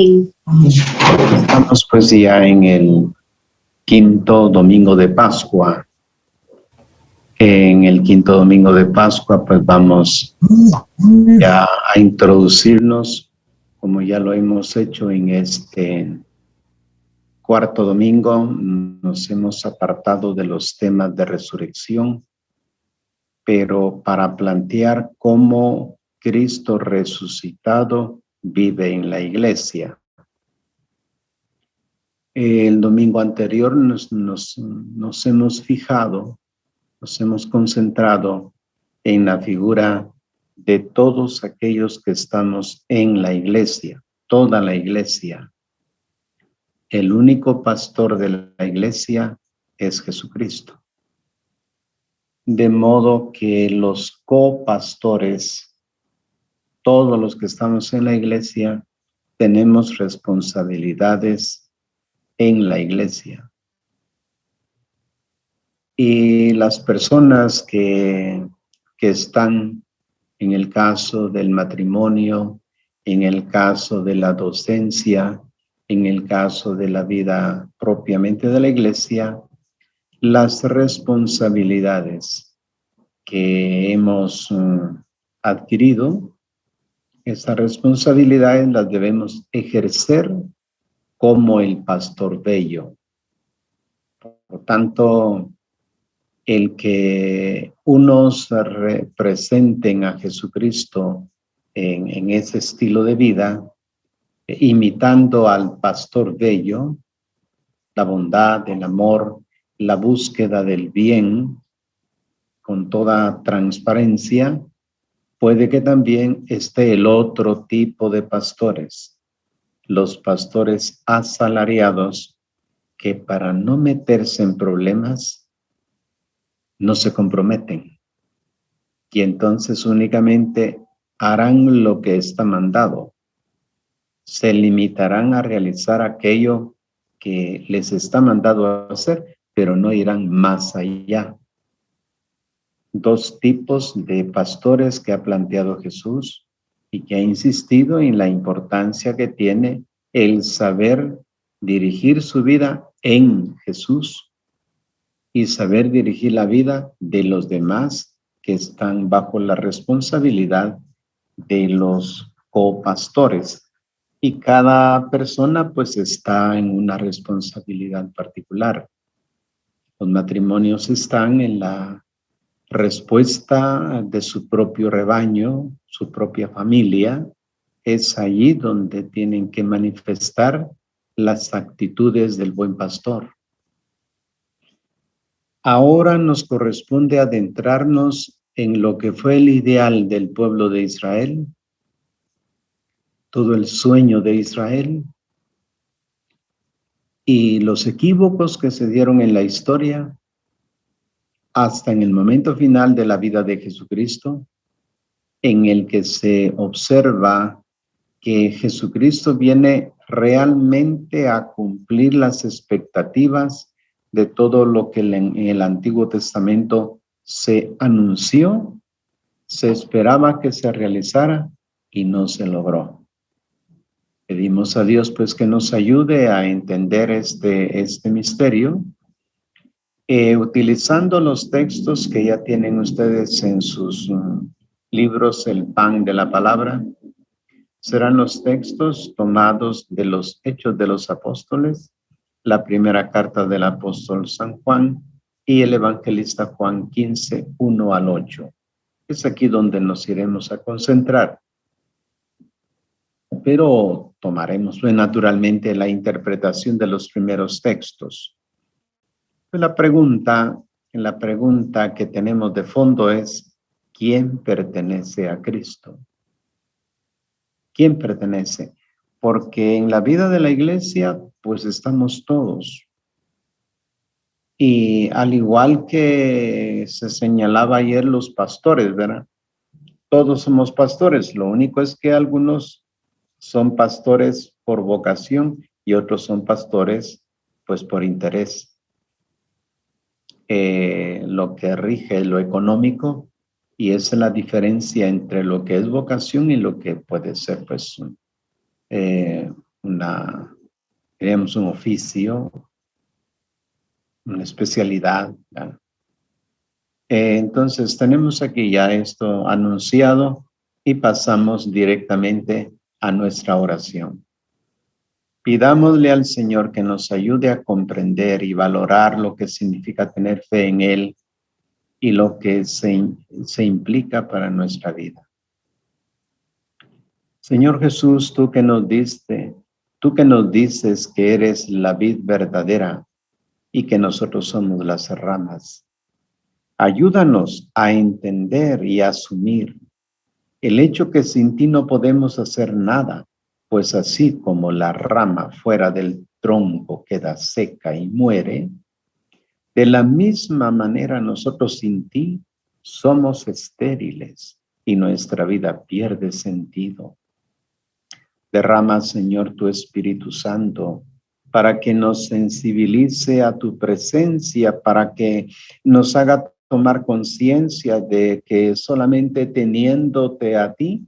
Amén. Estamos pues ya en el quinto domingo de Pascua. En el quinto domingo de Pascua pues vamos ya a introducirnos, como ya lo hemos hecho en este cuarto domingo. Nos hemos apartado de los temas de resurrección, pero para plantear cómo Cristo resucitado vive en la iglesia. El domingo anterior nos hemos fijado, nos hemos concentrado en la figura de todos aquellos que estamos en la iglesia, toda la iglesia. El único pastor de la iglesia es Jesucristo. De modo que los copastores, todos los que estamos en la iglesia, tenemos responsabilidades en la iglesia. Y las personas que están en el caso del matrimonio, en el caso de la docencia, en el caso de la vida propiamente de la iglesia, las responsabilidades que hemos adquirido, esas responsabilidades las debemos ejercer como el pastor bello. Por lo tanto, el que unos representen a Jesucristo en ese estilo de vida, imitando al pastor bello, la bondad, el amor, la búsqueda del bien, con toda transparencia, puede que también esté el otro tipo de pastores, los pastores asalariados, que para no meterse en problemas, no se comprometen. Y entonces únicamente harán lo que está mandado. Se limitarán a realizar aquello que les está mandado a hacer, pero no irán más allá. Dos tipos de pastores que ha planteado Jesús y que ha insistido en la importancia que tiene el saber dirigir su vida en Jesús y saber dirigir la vida de los demás que están bajo la responsabilidad de los copastores. Y cada persona pues está en una responsabilidad particular. Los matrimonios están en la respuesta de su propio rebaño, su propia familia. Es allí donde tienen que manifestar las actitudes del buen pastor. Ahora nos corresponde adentrarnos en lo que fue el ideal del pueblo de Israel, todo el sueño de Israel y los equívocos que se dieron en la historia hasta en el momento final de la vida de Jesucristo, en el que se observa que Jesucristo viene realmente a cumplir las expectativas de todo lo que en el Antiguo Testamento se anunció, se esperaba que se realizara y no se logró. Pedimos a Dios pues que nos ayude a entender este misterio, utilizando los textos que ya tienen ustedes en sus libros, el pan de la palabra. Serán los textos tomados de los Hechos de los Apóstoles, la primera carta del apóstol San Juan y el evangelista Juan 15, 1 al 8. Es aquí donde nos iremos a concentrar. Pero tomaremos naturalmente la interpretación de los primeros textos. La pregunta que tenemos de fondo es: ¿quién pertenece a Cristo? ¿Quién pertenece? Porque en la vida de la iglesia, pues estamos todos. Y al igual que se señalaba ayer los pastores, ¿verdad? Todos somos pastores. Lo único es que algunos son pastores por vocación y otros son pastores, pues por interés. Lo que rige es lo económico, y esa es la diferencia entre lo que es vocación y lo que puede ser, pues, tenemos un oficio, una especialidad, ¿verdad? Entonces tenemos aquí ya esto anunciado y pasamos directamente a nuestra oración. Pidámosle al Señor que nos ayude a comprender y valorar lo que significa tener fe en Él y lo que se implica para nuestra vida. Señor Jesús, tú que nos dices que eres la vid verdadera y que nosotros somos las ramas. Ayúdanos a entender y asumir el hecho que sin ti no podemos hacer nada, pues así como la rama fuera del tronco queda seca y muere, de la misma manera nosotros sin ti somos estériles y nuestra vida pierde sentido. Derrama, Señor, tu Espíritu Santo para que nos sensibilice a tu presencia, para que nos haga tomar conciencia de que solamente teniéndote a ti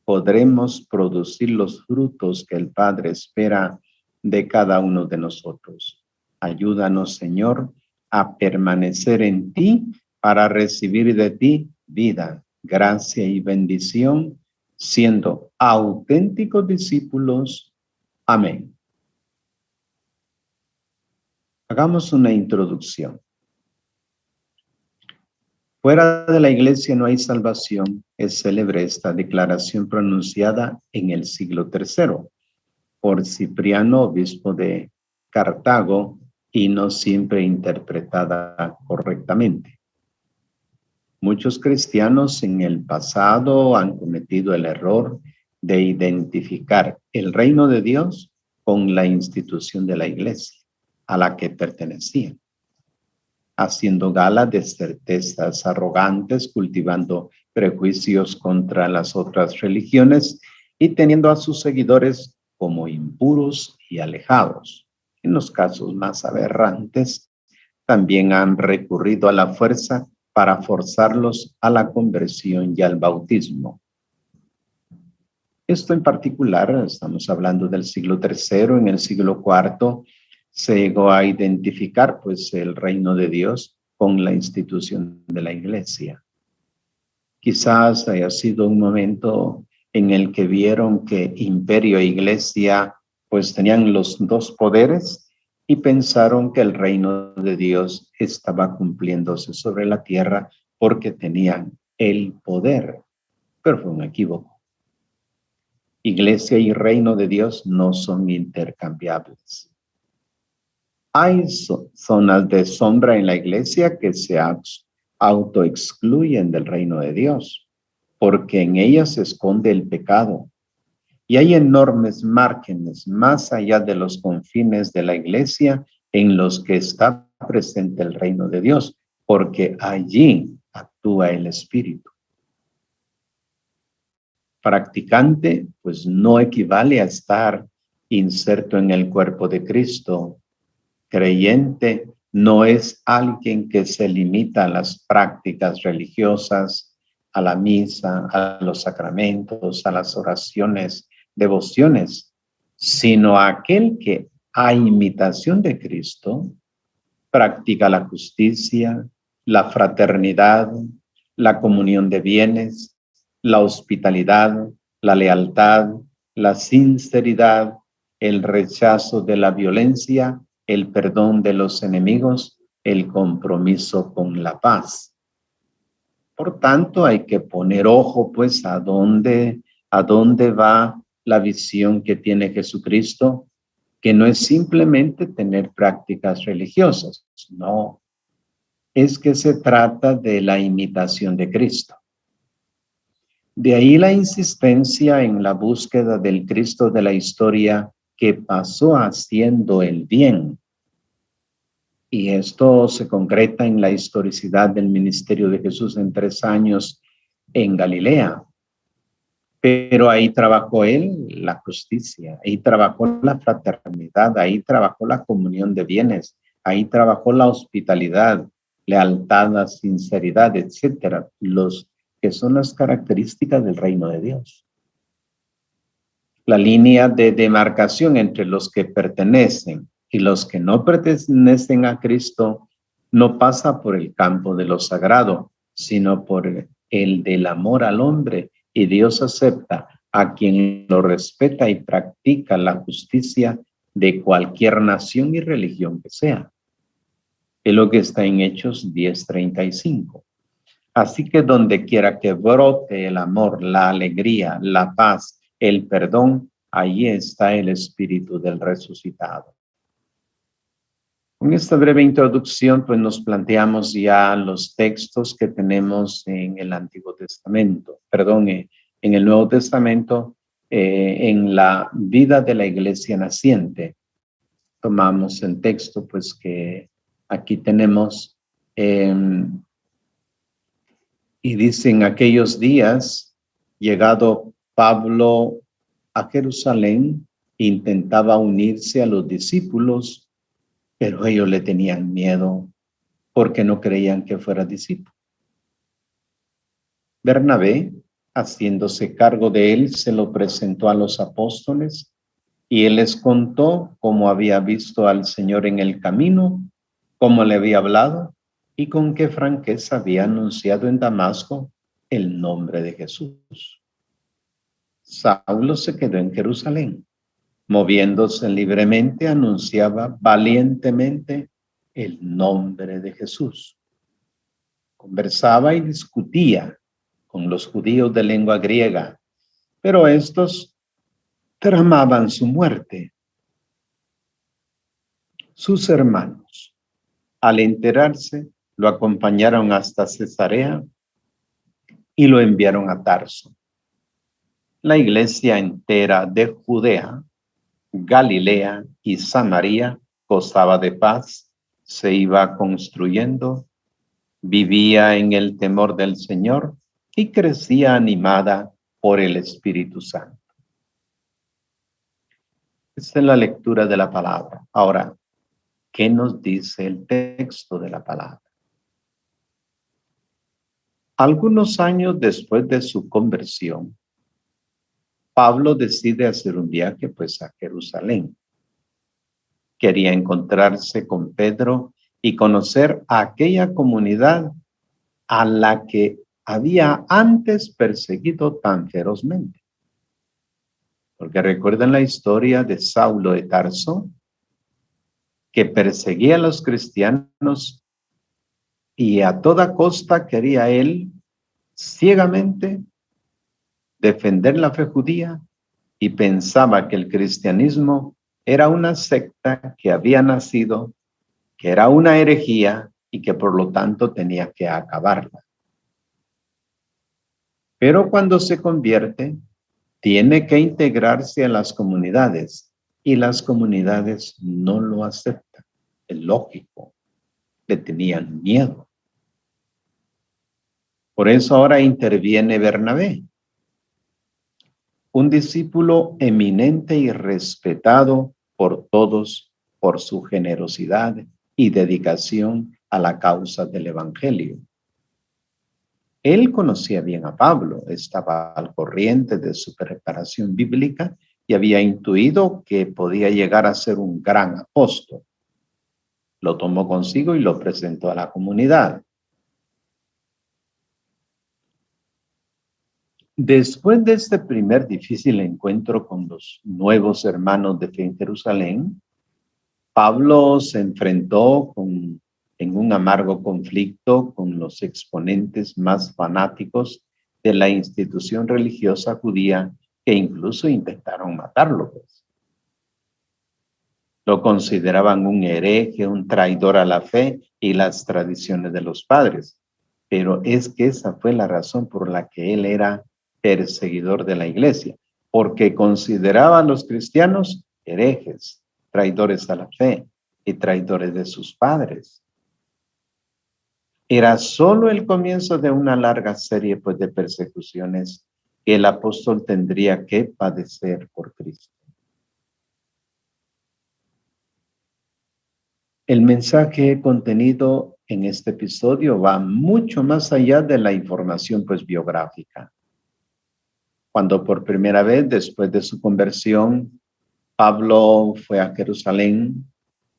podremos producir los frutos que el Padre espera de cada uno de nosotros. Ayúdanos, Señor, a permanecer en ti para recibir de ti vida, gracia y bendición, siendo auténticos discípulos. Amén. Hagamos una introducción. Fuera de la iglesia no hay salvación. Es célebre esta declaración pronunciada en el siglo III por Cipriano, obispo de Cartago, y no siempre interpretada correctamente. Muchos cristianos en el pasado han cometido el error de identificar el reino de Dios con la institución de la iglesia a la que pertenecían, haciendo gala de certezas arrogantes, cultivando prejuicios contra las otras religiones y teniendo a sus seguidores como impuros y alejados. En los casos más aberrantes, también han recurrido a la fuerza para forzarlos a la conversión y al bautismo. Esto en particular, estamos hablando del siglo III, en el siglo IV, se llegó a identificar pues el reino de Dios con la institución de la iglesia. Quizás haya sido un momento en el que vieron que imperio e iglesia pues tenían los dos poderes y pensaron que el reino de Dios estaba cumpliéndose sobre la tierra porque tenían el poder, pero fue un equívoco. Iglesia y reino de Dios no son intercambiables. Hay zonas de sombra en la iglesia que se autoexcluyen del reino de Dios, porque en ellas se esconde el pecado. Y hay enormes márgenes más allá de los confines de la iglesia en los que está presente el reino de Dios, porque allí actúa el Espíritu. Practicante, pues no equivale a estar inserto en el cuerpo de Cristo. Creyente no es alguien que se limita a las prácticas religiosas, a la misa, a los sacramentos, a las oraciones, devociones, sino aquel que, a imitación de Cristo, practica la justicia, la fraternidad, la comunión de bienes, la hospitalidad, la lealtad, la sinceridad, el rechazo de la violencia, el perdón de los enemigos, el compromiso con la paz. Por tanto, hay que poner ojo, pues, a dónde va la visión que tiene Jesucristo, que no es simplemente tener prácticas religiosas, no, es que se trata de la imitación de Cristo. De ahí la insistencia en la búsqueda del Cristo de la historia que pasó haciendo el bien. Y esto se concreta en la historicidad del ministerio de Jesús en 3 años en Galilea. Pero ahí trabajó él la justicia, ahí trabajó la fraternidad, ahí trabajó la comunión de bienes, ahí trabajó la hospitalidad, lealtad, la sinceridad, etcétera, los que son las características del reino de Dios. La línea de demarcación entre los que pertenecen y los que no pertenecen a Cristo no pasa por el campo de lo sagrado, sino por el del amor al hombre, y Dios acepta a quien lo respeta y practica la justicia de cualquier nación y religión que sea. Es lo que está en Hechos 10:35. Así que donde quiera que brote el amor, la alegría, la paz, el perdón, allí está el Espíritu del resucitado. Con esta breve introducción, pues nos planteamos ya los textos que tenemos en el Antiguo Testamento, en el Nuevo Testamento, en la vida de la iglesia naciente. Tomamos el texto, pues que aquí tenemos, y dice: en aquellos días, llegado Pablo a Jerusalén, intentaba unirse a los discípulos, pero ellos le tenían miedo porque no creían que fuera discípulo. Bernabé, haciéndose cargo de él, se lo presentó a los apóstoles y él les contó cómo había visto al Señor en el camino, cómo le había hablado y con qué franqueza había anunciado en Damasco el nombre de Jesús. Saulo se quedó en Jerusalén. Moviéndose libremente, anunciaba valientemente el nombre de Jesús. Conversaba y discutía con los judíos de lengua griega, pero estos tramaban su muerte. Sus hermanos, al enterarse, lo acompañaron hasta Cesarea y lo enviaron a Tarso. La iglesia entera de Judea, Galilea y Samaria gozaba de paz, se iba construyendo, vivía en el temor del Señor y crecía animada por el Espíritu Santo. Esta es la lectura de la palabra. Ahora, ¿qué nos dice el texto de la palabra? Algunos años después de su conversión, Pablo decide hacer un viaje pues a Jerusalén. Quería encontrarse con Pedro y conocer a aquella comunidad a la que había antes perseguido tan ferozmente. Porque recuerdan la historia de Saulo de Tarso, que perseguía a los cristianos y a toda costa quería él ciegamente defender la fe judía y pensaba que el cristianismo era una secta que había nacido, que era una herejía y que por lo tanto tenía que acabarla. Pero cuando se convierte, tiene que integrarse a las comunidades y las comunidades no lo aceptan. Es lógico, le tenían miedo. Por eso ahora interviene Bernabé, un discípulo eminente y respetado por todos por su generosidad y dedicación a la causa del Evangelio. Él conocía bien a Pablo, estaba al corriente de su preparación bíblica y había intuido que podía llegar a ser un gran apóstol. Lo tomó consigo y lo presentó a la comunidad. Después de este primer difícil encuentro con los nuevos hermanos de fe en Jerusalén, Pablo se enfrentó en un amargo conflicto con los exponentes más fanáticos de la institución religiosa judía, que incluso intentaron matarlo. Lo consideraban un hereje, un traidor a la fe y las tradiciones de los padres. Pero es que esa fue la razón por la que él era perseguidor de la iglesia, porque consideraba a los cristianos herejes, traidores a la fe y traidores de sus padres. Era solo el comienzo de una larga serie pues, de persecuciones que el apóstol tendría que padecer por Cristo. El mensaje contenido en este episodio va mucho más allá de la información pues biográfica. Cuando por primera vez, después de su conversión, Pablo fue a Jerusalén,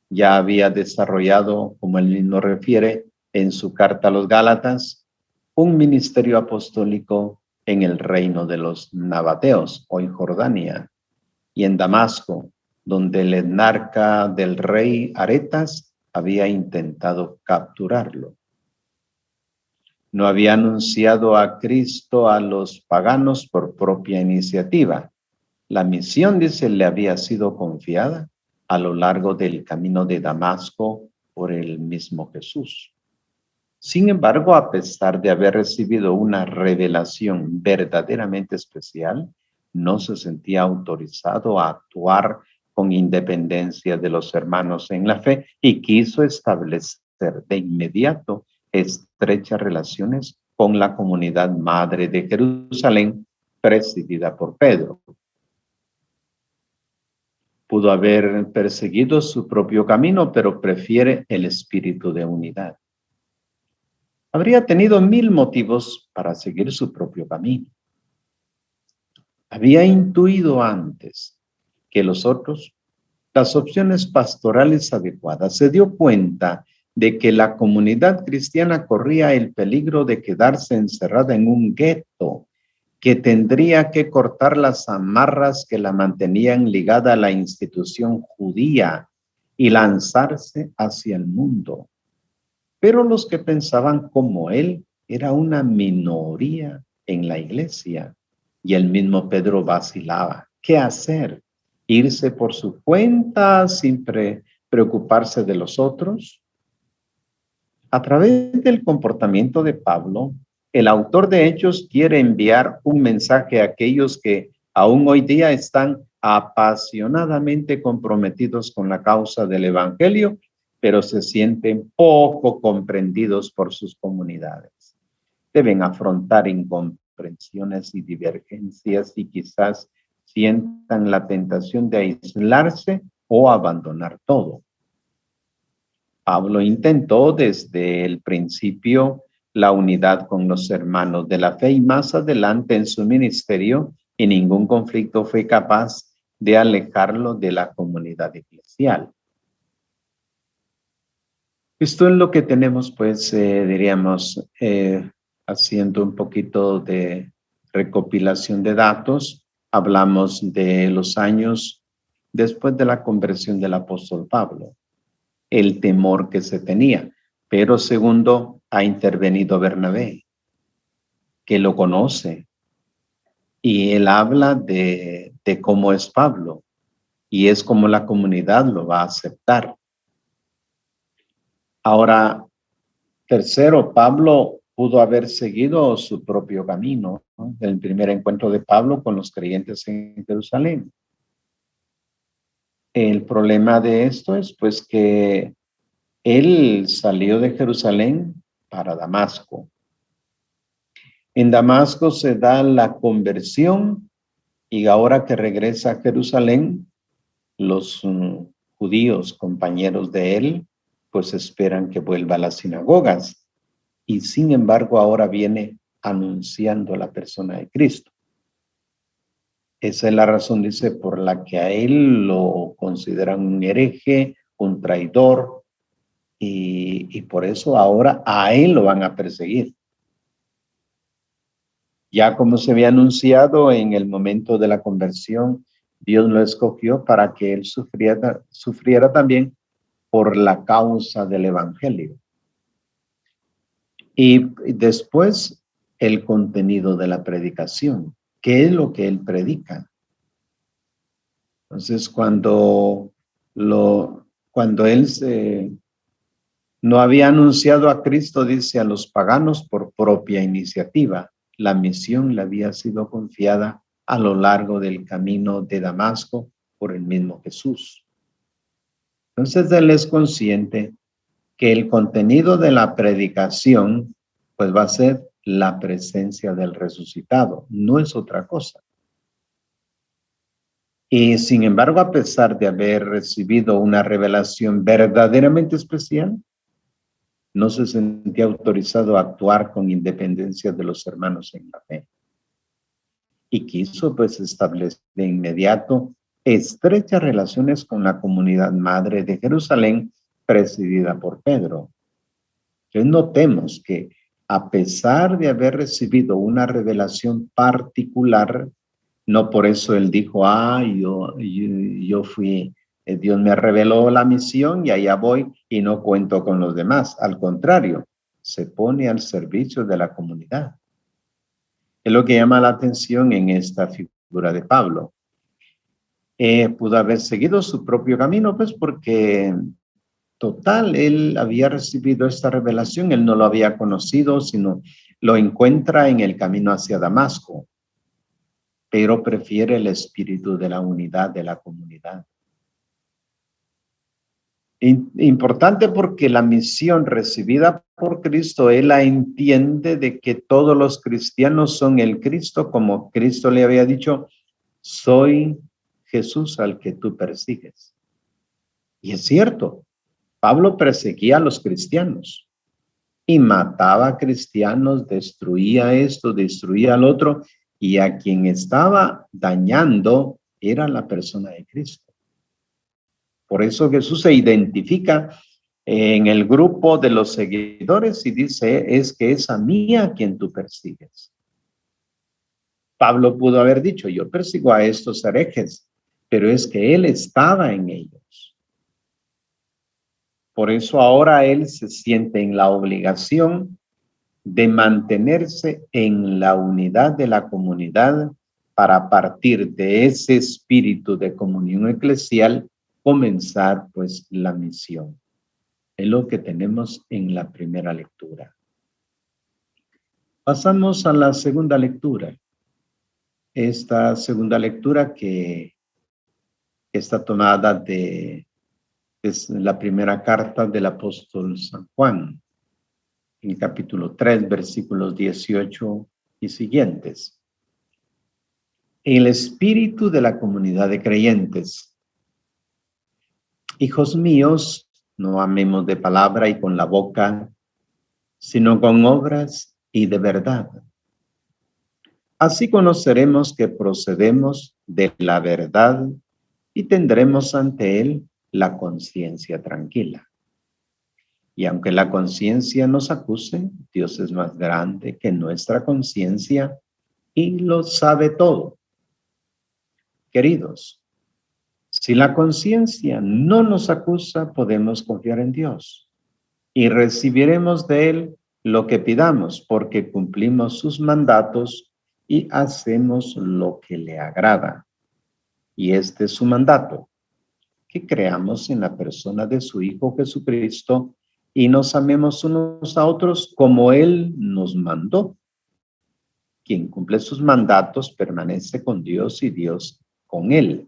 ya había desarrollado, como él mismo refiere en su carta a los Gálatas, un ministerio apostólico en el reino de los nabateos, hoy Jordania, y en Damasco, donde el etnarca del rey Aretas había intentado capturarlo. No había anunciado a Cristo a los paganos por propia iniciativa. La misión, dice, le había sido confiada a lo largo del camino de Damasco por el mismo Jesús. Sin embargo, a pesar de haber recibido una revelación verdaderamente especial, no se sentía autorizado a actuar con independencia de los hermanos en la fe y quiso establecer de inmediato estrechas relaciones con la comunidad madre de Jerusalén, presidida por Pedro. Pudo haber perseguido su propio camino, pero prefiere el espíritu de unidad. Habría tenido 1000 motivos para seguir su propio camino. Había intuido antes que los otros las opciones pastorales adecuadas. Se dio cuenta de que la comunidad cristiana corría el peligro de quedarse encerrada en un gueto, que tendría que cortar las amarras que la mantenían ligada a la institución judía y lanzarse hacia el mundo. Pero los que pensaban como él era una minoría en la iglesia. Y el mismo Pedro vacilaba. ¿Qué hacer? ¿Irse por su cuenta sin preocuparse de los otros? A través del comportamiento de Pablo, el autor de Hechos quiere enviar un mensaje a aquellos que aún hoy día están apasionadamente comprometidos con la causa del evangelio, pero se sienten poco comprendidos por sus comunidades. Deben afrontar incomprensiones y divergencias y quizás sientan la tentación de aislarse o abandonar todo. Pablo intentó desde el principio la unidad con los hermanos de la fe y más adelante en su ministerio, y ningún conflicto fue capaz de alejarlo de la comunidad eclesial. Esto es lo que tenemos, pues, diríamos, haciendo un poquito de recopilación de datos. Hablamos de los años después de la conversión del apóstol Pablo, el temor que se tenía. Pero segundo, ha intervenido Bernabé, que lo conoce, y él habla de cómo es Pablo, y es como la comunidad lo va a aceptar. Ahora, tercero, Pablo pudo haber seguido su propio camino, ¿no? El primer encuentro de Pablo con los creyentes en Jerusalén. El problema de esto es pues que él salió de Jerusalén para Damasco. En Damasco se da la conversión y ahora que regresa a Jerusalén, los judíos compañeros de él pues esperan que vuelva a las sinagogas. Y sin embargo ahora viene anunciando la persona de Cristo. Esa es la razón, dice, por la que a él lo consideran un hereje, un traidor, y por eso ahora a él lo van a perseguir. Ya como se había anunciado en el momento de la conversión, Dios lo escogió para que él sufriera también por la causa del evangelio. Y después el contenido de la predicación. ¿Qué es lo que él predica? Entonces, cuando él no había anunciado a Cristo, dice, a los paganos por propia iniciativa, la misión le había sido confiada a lo largo del camino de Damasco por el mismo Jesús. Entonces, él es consciente que el contenido de la predicación, pues va a ser la presencia del resucitado, no es otra cosa. Y sin embargo, a pesar de haber recibido una revelación verdaderamente especial, no se sentía autorizado a actuar con independencia de los hermanos en la fe. y quiso pues establecer de inmediato estrechas relaciones con la comunidad madre de Jerusalén, presidida por Pedro. Entonces notemos que a pesar de haber recibido una revelación particular, no por eso él dijo, yo fui, Dios me reveló la misión y allá voy y no cuento con los demás. Al contrario, se pone al servicio de la comunidad. Es lo que llama la atención en esta figura de Pablo. Pudo haber seguido su propio camino, pues porque total, él había recibido esta revelación, él no lo había conocido, sino lo encuentra en el camino hacia Damasco, pero prefiere el espíritu de la unidad de la comunidad. Importante porque la misión recibida por Cristo, él la entiende de que todos los cristianos son el Cristo, como Cristo le había dicho, soy Jesús al que tú persigues. Y es cierto, Pablo perseguía a los cristianos y mataba a cristianos, destruía esto, destruía al otro, y a quien estaba dañando era la persona de Cristo. Por eso Jesús se identifica en el grupo de los seguidores y dice, es que es a mí a quien tú persigues. Pablo pudo haber dicho, yo persigo a estos herejes, pero es que él estaba en ellos. Por eso ahora él se siente en la obligación de mantenerse en la unidad de la comunidad para partir de ese espíritu de comunión eclesial comenzar pues la misión. Es lo que tenemos en la primera lectura. Pasamos a la segunda lectura. Esta segunda lectura que está tomada de la primera carta del apóstol San Juan, en capítulo 3, versículos 18 y siguientes. El espíritu de la comunidad de creyentes. Hijos míos, no amemos de palabra y con la boca, sino con obras y de verdad. Así conoceremos que procedemos de la verdad y tendremos ante él la conciencia tranquila. Y aunque la conciencia nos acuse, Dios es más grande que nuestra conciencia y lo sabe todo. Queridos, si la conciencia no nos acusa, podemos confiar en Dios y recibiremos de él lo que pidamos, porque cumplimos sus mandatos y hacemos lo que le agrada. Y este es su mandato, que creamos en la persona de su Hijo Jesucristo y nos amemos unos a otros como Él nos mandó. Quien cumple sus mandatos permanece con Dios y Dios con Él.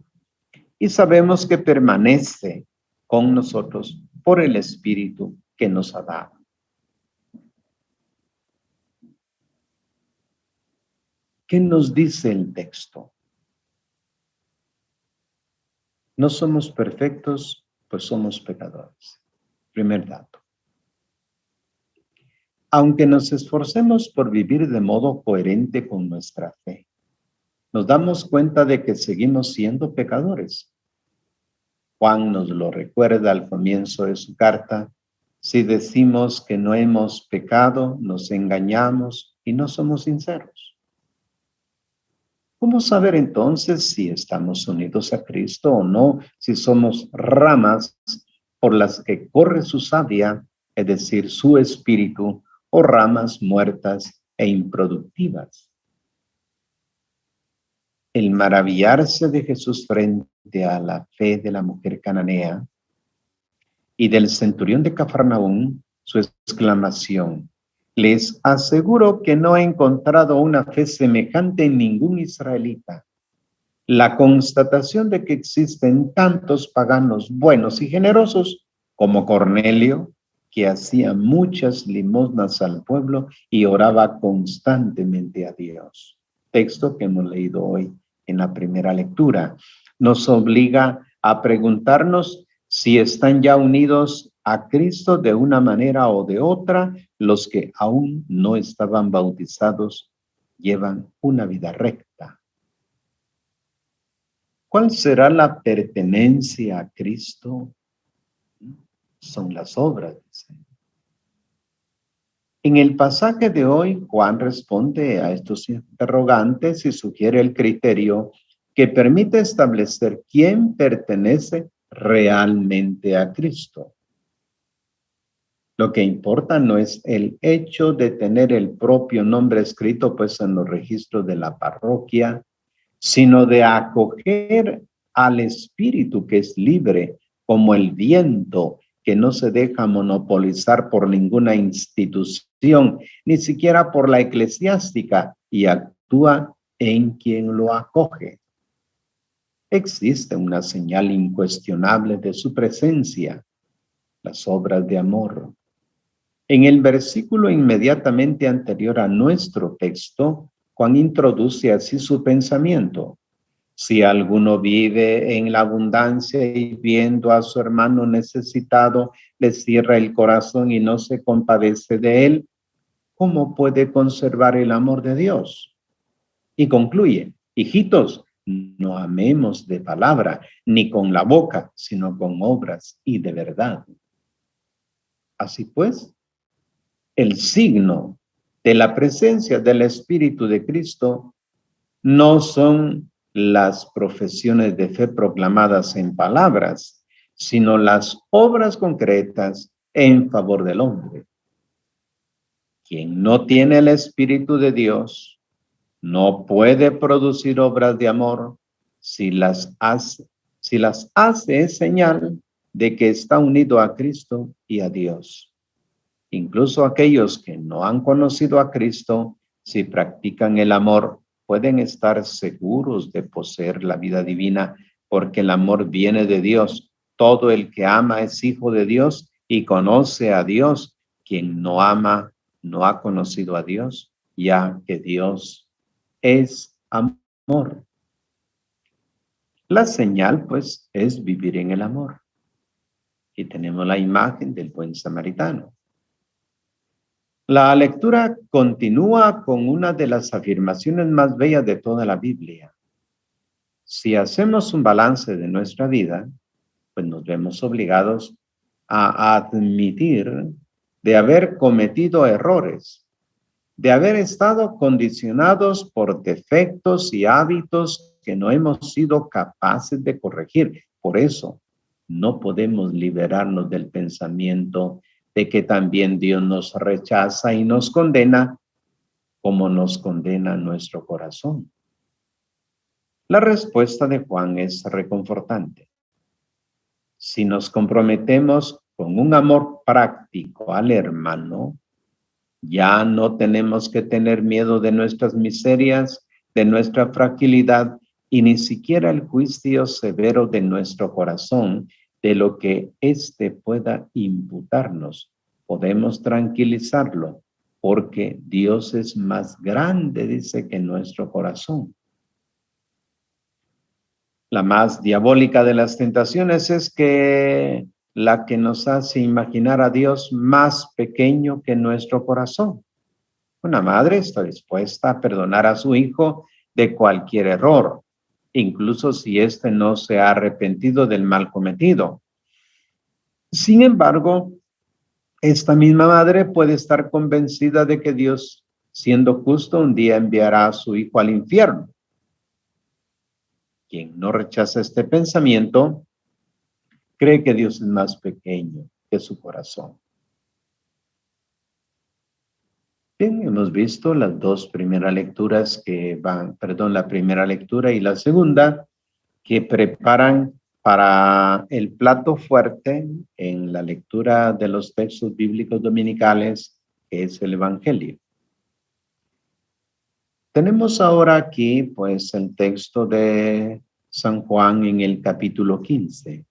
Y sabemos que permanece con nosotros por el Espíritu que nos ha dado. ¿Qué nos dice el texto? No somos perfectos, pues somos pecadores. Primer dato. Aunque nos esforcemos por vivir de modo coherente con nuestra fe, nos damos cuenta de que seguimos siendo pecadores. Juan nos lo recuerda al comienzo de su carta. Si decimos que no hemos pecado, nos engañamos y no somos sinceros. ¿Cómo saber entonces si estamos unidos a Cristo o no? Si somos ramas por las que corre su savia, es decir, su espíritu, o ramas muertas e improductivas. El maravillarse de Jesús frente a la fe de la mujer cananea y del centurión de Cafarnaúm, su exclamación: les aseguro que no he encontrado una fe semejante en ningún israelita. La constatación de que existen tantos paganos buenos y generosos como Cornelio, que hacía muchas limosnas al pueblo y oraba constantemente a Dios. Texto que hemos leído hoy en la primera lectura. Nos obliga a preguntarnos si están ya unidos a Cristo de una manera o de otra. Los que aún no estaban bautizados llevan una vida recta. ¿Cuál será la pertenencia a Cristo? Son las obras, dice. En el pasaje de hoy, Juan responde a estos interrogantes y sugiere el criterio que permite establecer quién pertenece realmente a Cristo. Lo que importa no es el hecho de tener el propio nombre escrito pues en los registros de la parroquia, sino de acoger al Espíritu que es libre como el viento, que no se deja monopolizar por ninguna institución, ni siquiera por la eclesiástica, y actúa en quien lo acoge. Existe una señal incuestionable de su presencia, las obras de amor. En el versículo inmediatamente anterior a nuestro texto, Juan introduce así su pensamiento. Si alguno vive en la abundancia y viendo a su hermano necesitado, le cierra el corazón y no se compadece de él, ¿cómo puede conservar el amor de Dios? Y concluye, hijitos, no amemos de palabra, ni con la boca, sino con obras y de verdad. Así pues, el signo de la presencia del Espíritu de Cristo no son las profesiones de fe proclamadas en palabras, sino las obras concretas en favor del hombre. Quien no tiene el Espíritu de Dios no puede producir obras de amor. Si las hace es señal de que está unido a Cristo y a Dios. Incluso aquellos que no han conocido a Cristo, si practican el amor, pueden estar seguros de poseer la vida divina, porque el amor viene de Dios. Todo el que ama es hijo de Dios y conoce a Dios. Quien no ama no ha conocido a Dios, ya que Dios es amor. La señal, pues, es vivir en el amor. Y tenemos la imagen del buen samaritano. La lectura continúa con una de las afirmaciones más bellas de toda la Biblia. Si hacemos un balance de nuestra vida, pues nos vemos obligados a admitir de haber cometido errores, de haber estado condicionados por defectos y hábitos que no hemos sido capaces de corregir. Por eso, no podemos liberarnos del pensamiento de que también Dios nos rechaza y nos condena como nos condena nuestro corazón. La respuesta de Juan es reconfortante. Si nos comprometemos con un amor práctico al hermano, ya no tenemos que tener miedo de nuestras miserias, de nuestra fragilidad y ni siquiera el juicio severo de nuestro corazón, de lo que éste pueda imputarnos. Podemos tranquilizarlo porque Dios es más grande, dice, que nuestro corazón. La más diabólica de las tentaciones es que la que nos hace imaginar a Dios más pequeño que nuestro corazón. Una madre está dispuesta a perdonar a su hijo de cualquier error, incluso si éste no se ha arrepentido del mal cometido. Sin embargo, esta misma madre puede estar convencida de que Dios, siendo justo, un día enviará a su hijo al infierno. Quien no rechaza este pensamiento, cree que Dios es más pequeño que su corazón. Bien, hemos visto las dos primeras lecturas la primera lectura y la segunda, que preparan para el plato fuerte en la lectura de los textos bíblicos dominicales, que es el Evangelio. Tenemos ahora aquí, pues, el texto de San Juan en el capítulo 15.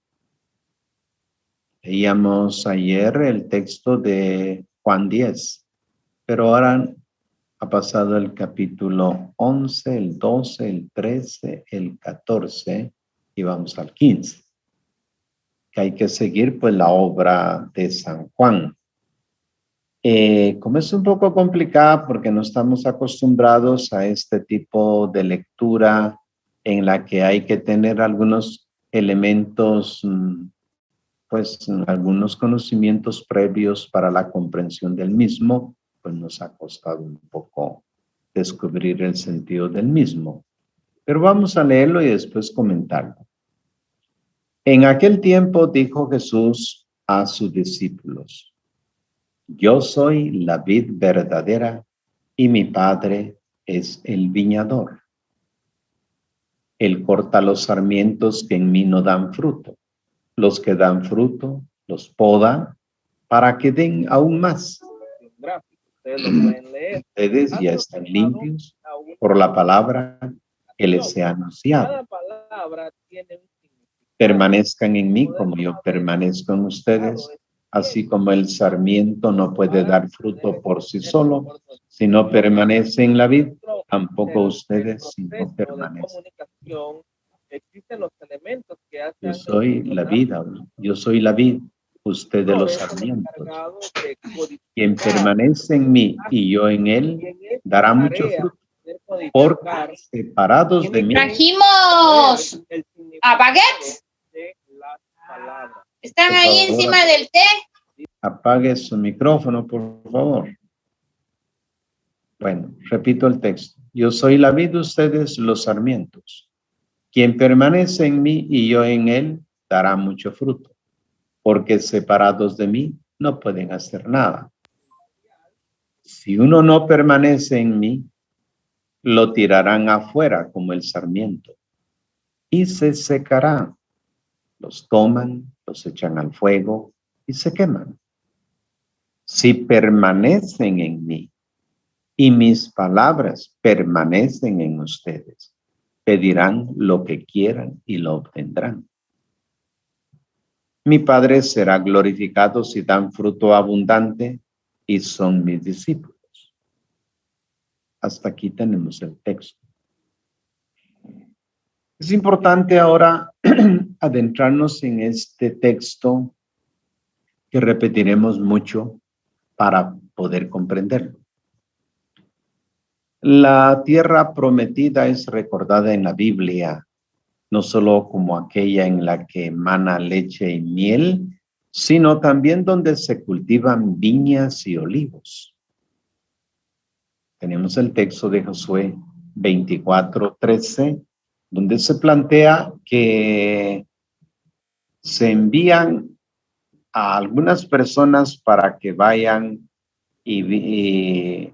Leíamos ayer el texto de Juan 10, pero ahora ha pasado el capítulo 11, el 12, el 13, el 14 y vamos al 15. Que hay que seguir pues la obra de San Juan. Como es un poco complicada porque no estamos acostumbrados a este tipo de lectura en la que hay que tener algunos elementos, pues algunos conocimientos previos para la comprensión del mismo, pues nos ha costado un poco descubrir el sentido del mismo. Pero vamos a leerlo y después comentarlo. En aquel tiempo dijo Jesús a sus discípulos: yo soy la vid verdadera y mi Padre es el viñador. Él corta los sarmientos que en mí no dan fruto. Los que dan fruto, los poda para que den aún más. Ustedes ya están limpios por la palabra que les he anunciado. Permanezcan en mí como yo permanezco en ustedes, así como el sarmiento no puede dar fruto por sí solo, si no permanece en la vid, tampoco ustedes si no permanecen. Yo soy la vida, yo soy la vid, ustedes los sarmientos. Quien permanece en mí y yo en él, dará mucho fruto, porque separados de mí. Trajimos a baguettes. Están ahí encima del té. Apague su micrófono, por favor. Bueno, repito el texto. Yo soy la vid, ustedes los sarmientos. Quien permanece en mí y yo en él, dará mucho fruto, porque separados de mí no pueden hacer nada. Si uno no permanece en mí, lo tirarán afuera como el sarmiento y se secará. Los toman, los echan al fuego y se queman. Si permanecen en mí y mis palabras permanecen en ustedes, pedirán lo que quieran y lo obtendrán. Mi Padre será glorificado si dan fruto abundante y son mis discípulos. Hasta aquí tenemos el texto. Es importante ahora adentrarnos en este texto que repetiremos mucho para poder comprenderlo. La tierra prometida es recordada en la Biblia, no solo como aquella en la que emana leche y miel, sino también donde se cultivan viñas y olivos. Tenemos el texto de Josué 24:13, donde se plantea que se envían a algunas personas para que vayan y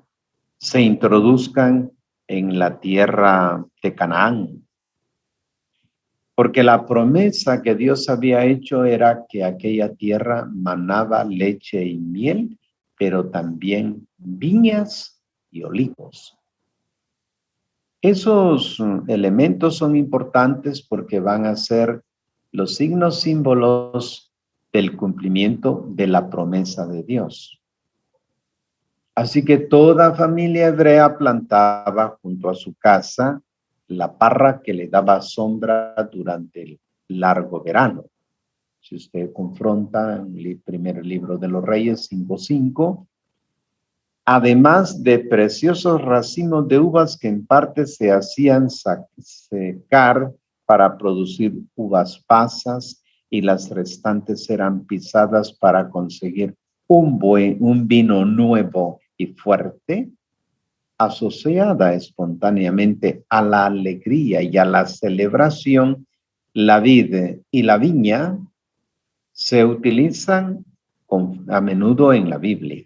se introduzcan en la tierra de Canaán. Porque la promesa que Dios había hecho era que aquella tierra manaba leche y miel, pero también viñas y olivos. Esos elementos son importantes porque van a ser los signos, símbolos del cumplimiento de la promesa de Dios. Así que toda familia hebrea plantaba junto a su casa la parra que le daba sombra durante el largo verano. Si usted confronta en el primer libro de los Reyes 5:5, además de preciosos racimos de uvas que en parte se hacían secar para producir uvas pasas y las restantes eran pisadas para conseguir un vino nuevo y fuerte, asociada espontáneamente a la alegría y a la celebración, la vid y la viña se utilizan a menudo en la Biblia,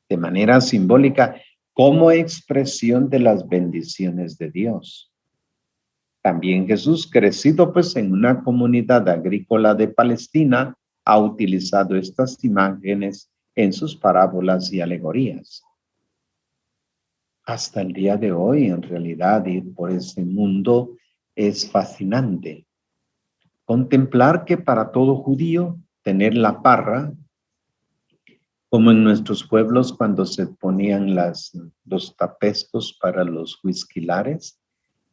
de manera simbólica, como expresión de las bendiciones de Dios. También Jesús, crecido pues en una comunidad agrícola de Palestina, ha utilizado estas imágenes en sus parábolas y alegorías. Hasta el día de hoy, en realidad, ir por ese mundo es fascinante. Contemplar que para todo judío, tener la parra, como en nuestros pueblos cuando se ponían los tapestos para los huizquilares,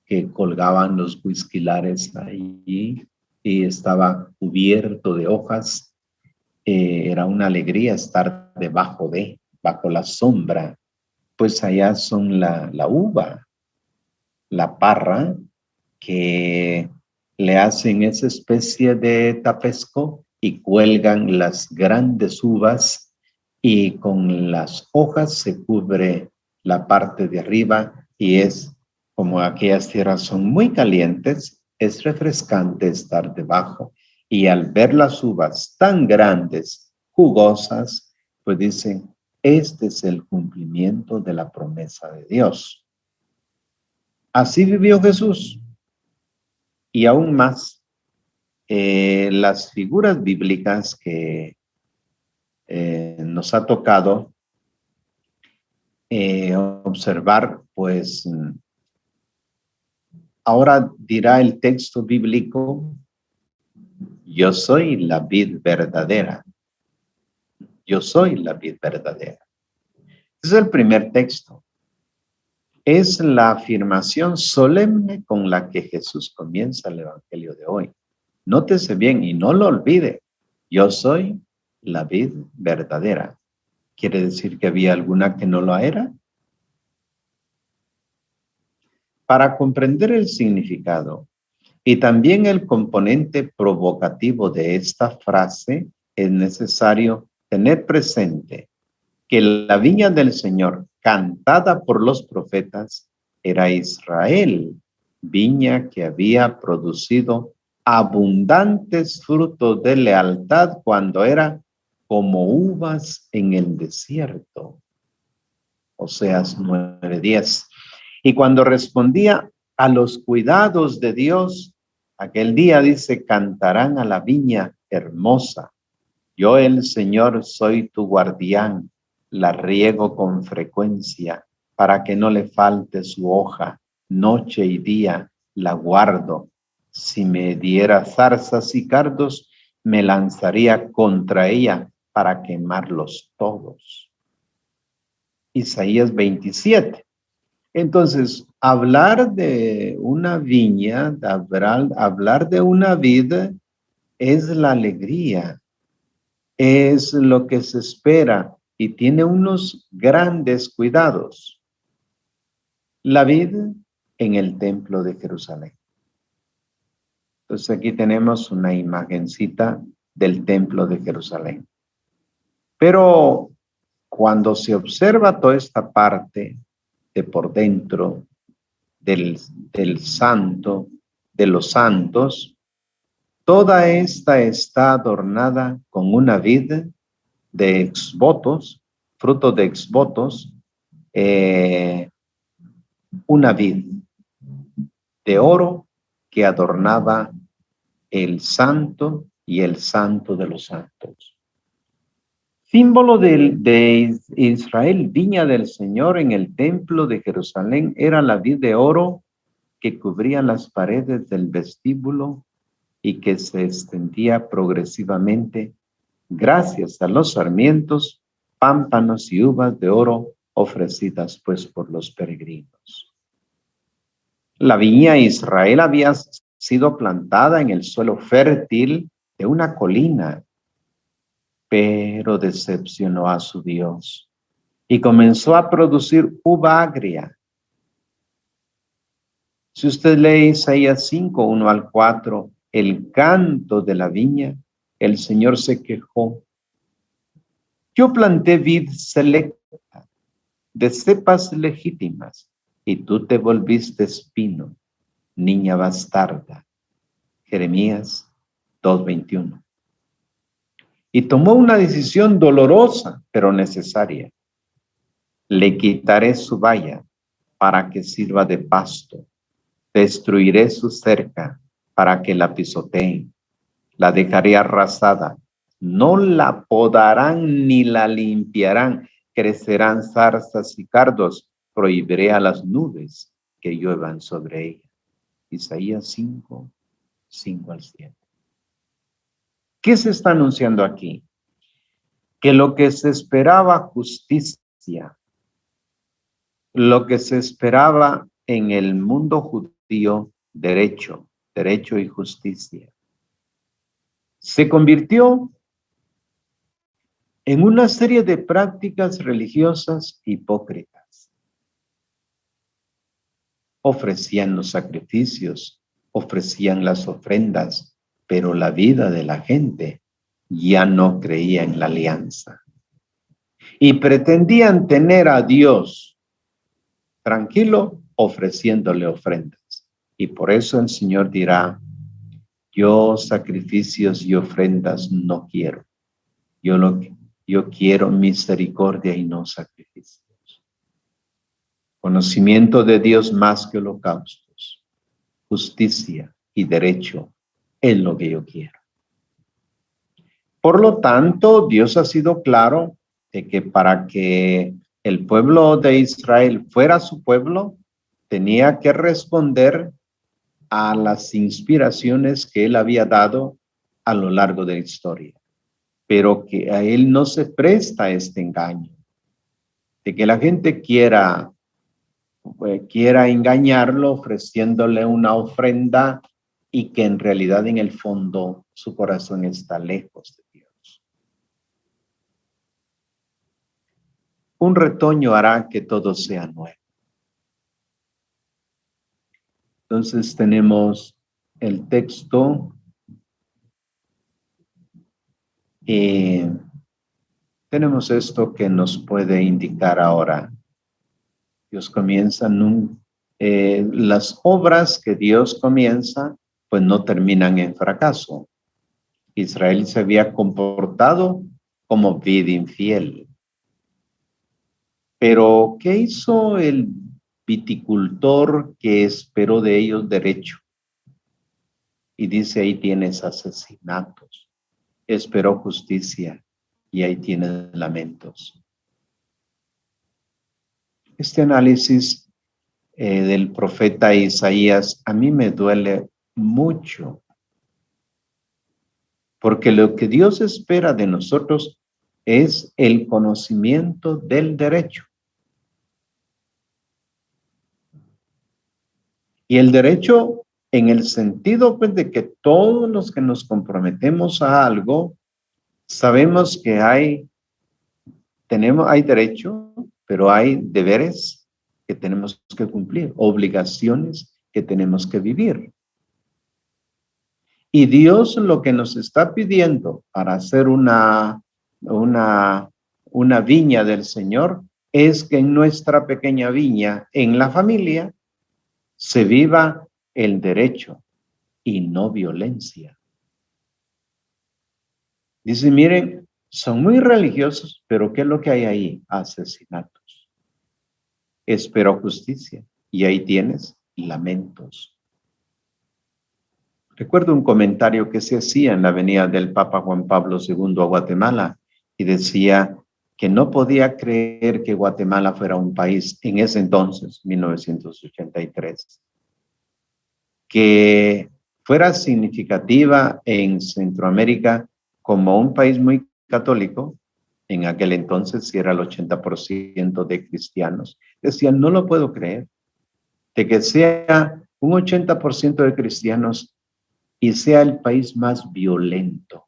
que colgaban los huizquilares allí y estaba cubierto de hojas. Era una alegría estar bajo la sombra. Pues allá son la uva, la parra, que le hacen esa especie de tapesco y cuelgan las grandes uvas y con las hojas se cubre la parte de arriba y es como aquellas tierras son muy calientes, es refrescante estar debajo y al ver las uvas tan grandes, jugosas, pues dicen, este es el cumplimiento de la promesa de Dios. Así vivió Jesús y aún más. Las figuras bíblicas que nos ha tocado observar, pues ahora dirá el texto bíblico, yo soy la vid verdadera. Yo soy la vid verdadera. Ese es el primer texto. Es la afirmación solemne con la que Jesús comienza el Evangelio de hoy. Nótese bien y no lo olvide. Yo soy la vid verdadera. ¿Quiere decir que había alguna que no lo era? Para comprender el significado y también el componente provocativo de esta frase, es necesario tener presente que la viña del Señor, cantada por los profetas, era Israel, viña que había producido abundantes frutos de lealtad cuando era como uvas en el desierto. Oseas 9:10. Y cuando respondía a los cuidados de Dios, aquel día dice, cantarán a la viña hermosa. Yo el Señor soy tu guardián, la riego con frecuencia para que no le falte su hoja, noche y día la guardo. Si me diera zarzas y cardos, me lanzaría contra ella para quemarlos todos. Isaías 27. Entonces, hablar de una viña, hablar de una vida es la alegría, es lo que se espera y tiene unos grandes cuidados. La vid en el templo de Jerusalén. Entonces aquí tenemos una imagencita del templo de Jerusalén. Pero cuando se observa toda esta parte de por dentro del santo, de los santos, toda esta está adornada con una vid de exvotos, fruto de exvotos, una vid de oro que adornaba el santo y el santo de los santos. Símbolo de Israel, viña del Señor en el templo de Jerusalén, era la vid de oro que cubría las paredes del vestíbulo y que se extendía progresivamente gracias a los sarmientos, pámpanos y uvas de oro ofrecidas pues por los peregrinos. La viña Israel había sido plantada en el suelo fértil de una colina, pero decepcionó a su Dios y comenzó a producir uva agria. Si usted lee Isaías 5, 1 al 4, el canto de la viña, el Señor se quejó. Yo planté vid selecta, de cepas legítimas, y tú te volviste espino, niña bastarda. Jeremías 2:21. Y tomó una decisión dolorosa, pero necesaria. Le quitaré su valla para que sirva de pasto. Destruiré su cerca para que la pisoteen. La dejaré arrasada. No la podarán ni la limpiarán. Crecerán zarzas y cardos. Prohibiré a las nubes que lluevan sobre ella. Isaías 5, 5 al 7. ¿Qué se está anunciando aquí? Que lo que se esperaba justicia, lo que se esperaba en el mundo judío, derecho y justicia, se convirtió en una serie de prácticas religiosas hipócritas. Ofrecían los sacrificios ofrecían las ofrendas, pero la vida de la gente ya no creía en la alianza. Y pretendían tener a Dios tranquilo ofreciéndole ofrendas. Y por eso el Señor dirá, yo sacrificios y ofrendas no quiero. Yo quiero misericordia y no sacrificios. Conocimiento de Dios más que holocaustos. Justicia y derecho es lo que yo quiero. Por lo tanto, Dios ha sido claro de que para que el pueblo de Israel fuera su pueblo, tenía que responder a las inspiraciones que él había dado a lo largo de la historia. Pero que a él no se presta este engaño, de que la gente quiera engañarlo ofreciéndole una ofrenda y que en realidad en el fondo su corazón está lejos de Dios. Un retoño hará que todo sea nuevo. Entonces tenemos el texto. Tenemos esto que nos puede indicar ahora. Dios comienza, las obras que Dios comienza, pues no terminan en fracaso. Israel se había comportado como vid infiel. Pero, ¿qué hizo el viticultor que esperó de ellos derecho? Y dice, ahí tienes asesinatos. Esperó justicia y ahí tienes lamentos. Este análisis del profeta Isaías a mí me duele mucho, porque lo que Dios espera de nosotros es el conocimiento del derecho. Y el derecho en el sentido pues, de que todos los que nos comprometemos a algo, sabemos que hay derecho, pero hay deberes que tenemos que cumplir, obligaciones que tenemos que vivir. Y Dios lo que nos está pidiendo para hacer una viña del Señor es que en nuestra pequeña viña, en la familia, se viva el derecho y no violencia. Dice, miren, son muy religiosos, pero ¿qué es lo que hay ahí? Asesinatos. Espero justicia y ahí tienes lamentos. Recuerdo un comentario que se hacía en la venida del Papa Juan Pablo II a Guatemala y decía que no podía creer que Guatemala fuera un país en ese entonces, 1983, que fuera significativa en Centroamérica como un país muy católico. En aquel entonces era el 80% de cristianos. Decían, no lo puedo creer, de que sea un 80% de cristianos y sea el país más violento.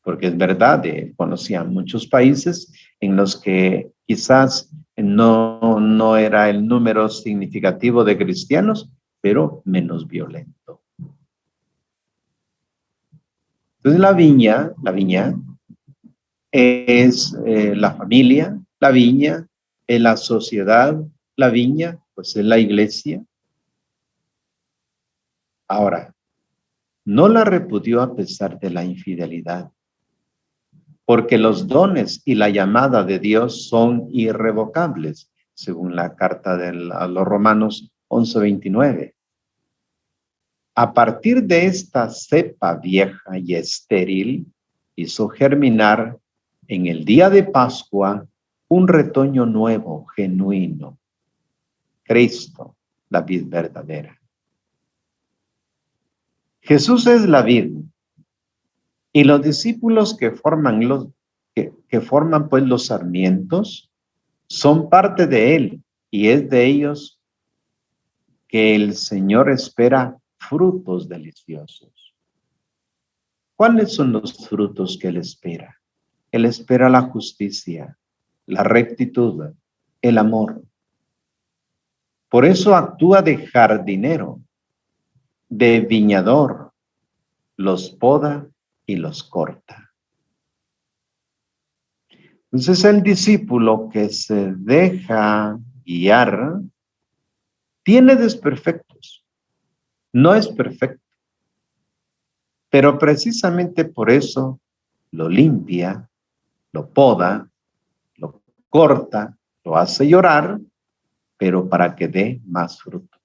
Porque es verdad, conocían muchos países en los que quizás no era el número significativo de cristianos, pero menos violento. Entonces la viña es la familia, la viña es la sociedad, la viña pues es la iglesia. Ahora, no la repudió a pesar de la infidelidad, porque los dones y la llamada de Dios son irrevocables, según la carta a los Romanos 11:29. A partir de esta cepa vieja y estéril, hizo germinar en el día de Pascua un retoño nuevo, genuino, Cristo, la vid verdadera. Jesús es la vid. Y los discípulos que forman pues los sarmientos son parte de él y es de ellos que el Señor espera frutos deliciosos. ¿Cuáles son los frutos que él espera? Él espera la justicia, la rectitud, el amor. Por eso actúa de jardinero, de viñador, los poda y los corta. Entonces el discípulo que se deja guiar tiene desperfectos, no es perfecto, pero precisamente por eso lo limpia, lo poda, lo corta, lo hace llorar, pero para que dé más fruto.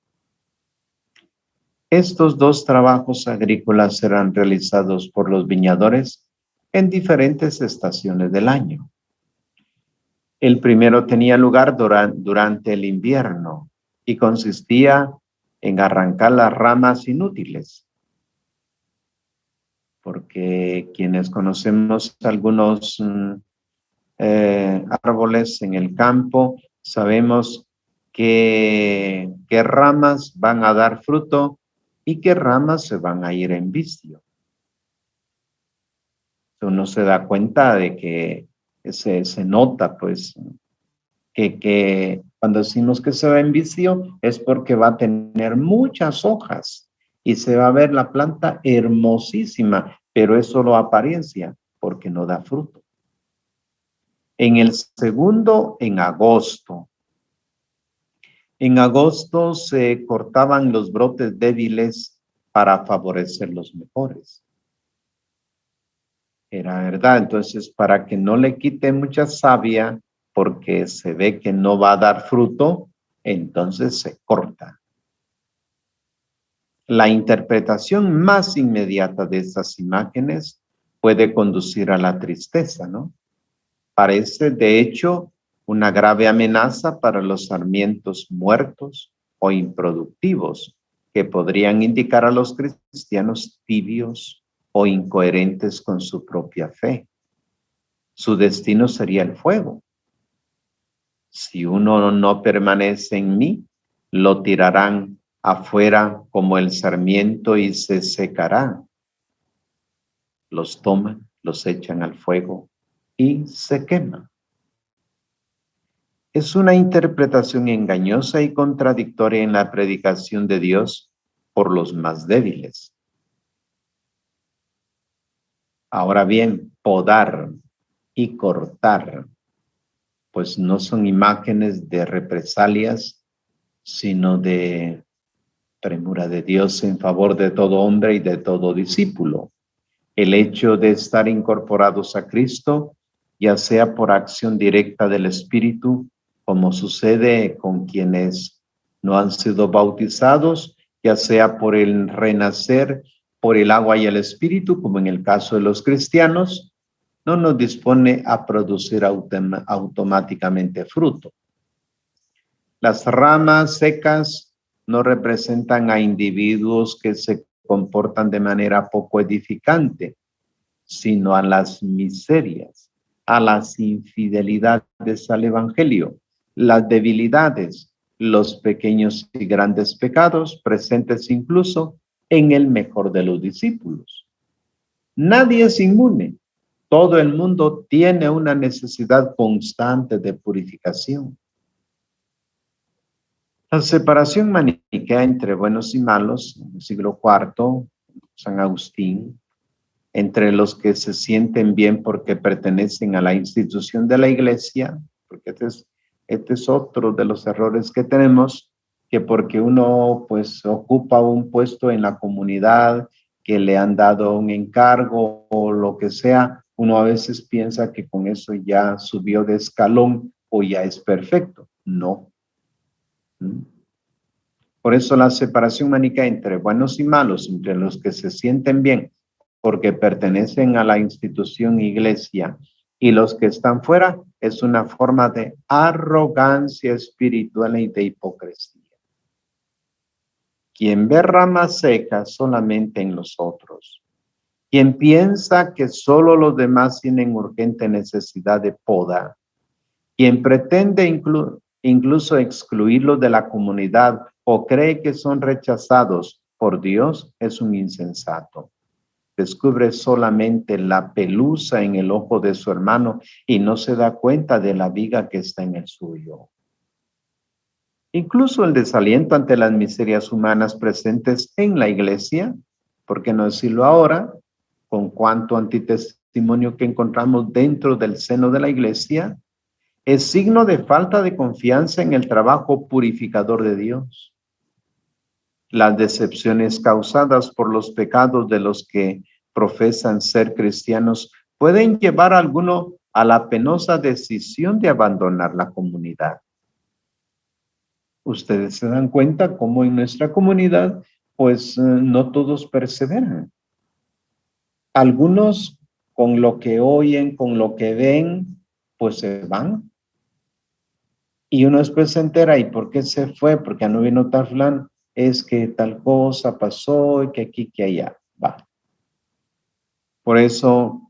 Estos dos trabajos agrícolas serán realizados por los viñadores en diferentes estaciones del año. El primero tenía lugar durante el invierno y consistía en arrancar las ramas inútiles. Porque quienes conocemos algunos árboles en el campo, sabemos qué ramas van a dar fruto y qué ramas se van a ir en vicio. Uno se da cuenta de que se nota, pues, que cuando decimos que se va en vicio es porque va a tener muchas hojas y se va a ver la planta hermosísima, pero es solo apariencia porque no da fruto. En el segundo, en agosto. En agosto se cortaban los brotes débiles para favorecer los mejores. Era verdad, entonces para que no le quite mucha savia, porque se ve que no va a dar fruto, entonces se corta. La interpretación más inmediata de estas imágenes puede conducir a la tristeza, ¿no? Parece, de hecho, una grave amenaza para los sarmientos muertos o improductivos, que podrían indicar a los cristianos tibios o incoherentes con su propia fe. Su destino sería el fuego. Si uno no permanece en mí, lo tirarán afuera como el sarmiento y se secará. Los toman, los echan al fuego y se queman. Es una interpretación engañosa y contradictoria en la predicación de Dios por los más débiles. Ahora bien, podar y cortar, pues no son imágenes de represalias, sino de premura de Dios en favor de todo hombre y de todo discípulo. El hecho de estar incorporados a Cristo, ya sea por acción directa del Espíritu, como sucede con quienes no han sido bautizados, ya sea por el renacer, por el agua y el Espíritu, como en el caso de los cristianos, no nos dispone a producir automáticamente fruto. Las ramas secas no representan a individuos que se comportan de manera poco edificante, sino a las miserias, a las infidelidades al Evangelio, las debilidades, los pequeños y grandes pecados presentes incluso en el mejor de los discípulos. Nadie es inmune. Todo el mundo tiene una necesidad constante de purificación. La separación maniquea entre buenos y malos, en el siglo IV, San Agustín, entre los que se sienten bien porque pertenecen a la institución de la iglesia, porque este es otro de los errores que tenemos, que porque uno pues ocupa un puesto en la comunidad, que le han dado un encargo o lo que sea, uno a veces piensa que con eso ya subió de escalón o ya es perfecto. No. Por eso la separación maniquea entre buenos y malos, entre los que se sienten bien porque pertenecen a la institución iglesia y los que están fuera, es una forma de arrogancia espiritual y de hipocresía. Quien ve ramas secas solamente en los otros, quien piensa que solo los demás tienen urgente necesidad de poda, quien pretende incluso excluirlos de la comunidad o cree que son rechazados por Dios, es un insensato. Descubre solamente la pelusa en el ojo de su hermano y no se da cuenta de la viga que está en el suyo. Incluso el desaliento ante las miserias humanas presentes en la iglesia, ¿por qué no decirlo ahora? Con cuánto antitestimonio que encontramos dentro del seno de la iglesia, es signo de falta de confianza en el trabajo purificador de Dios. Las decepciones causadas por los pecados de los que profesan ser cristianos pueden llevar a alguno a la penosa decisión de abandonar la comunidad. Ustedes se dan cuenta cómo en nuestra comunidad, pues no todos perseveran. Algunos con lo que oyen, con lo que ven, pues se van. Y uno después se entera, ¿y por qué se fue? Porque no vino tal fulano. Es que tal cosa pasó y que aquí, que allá. Va. Por eso,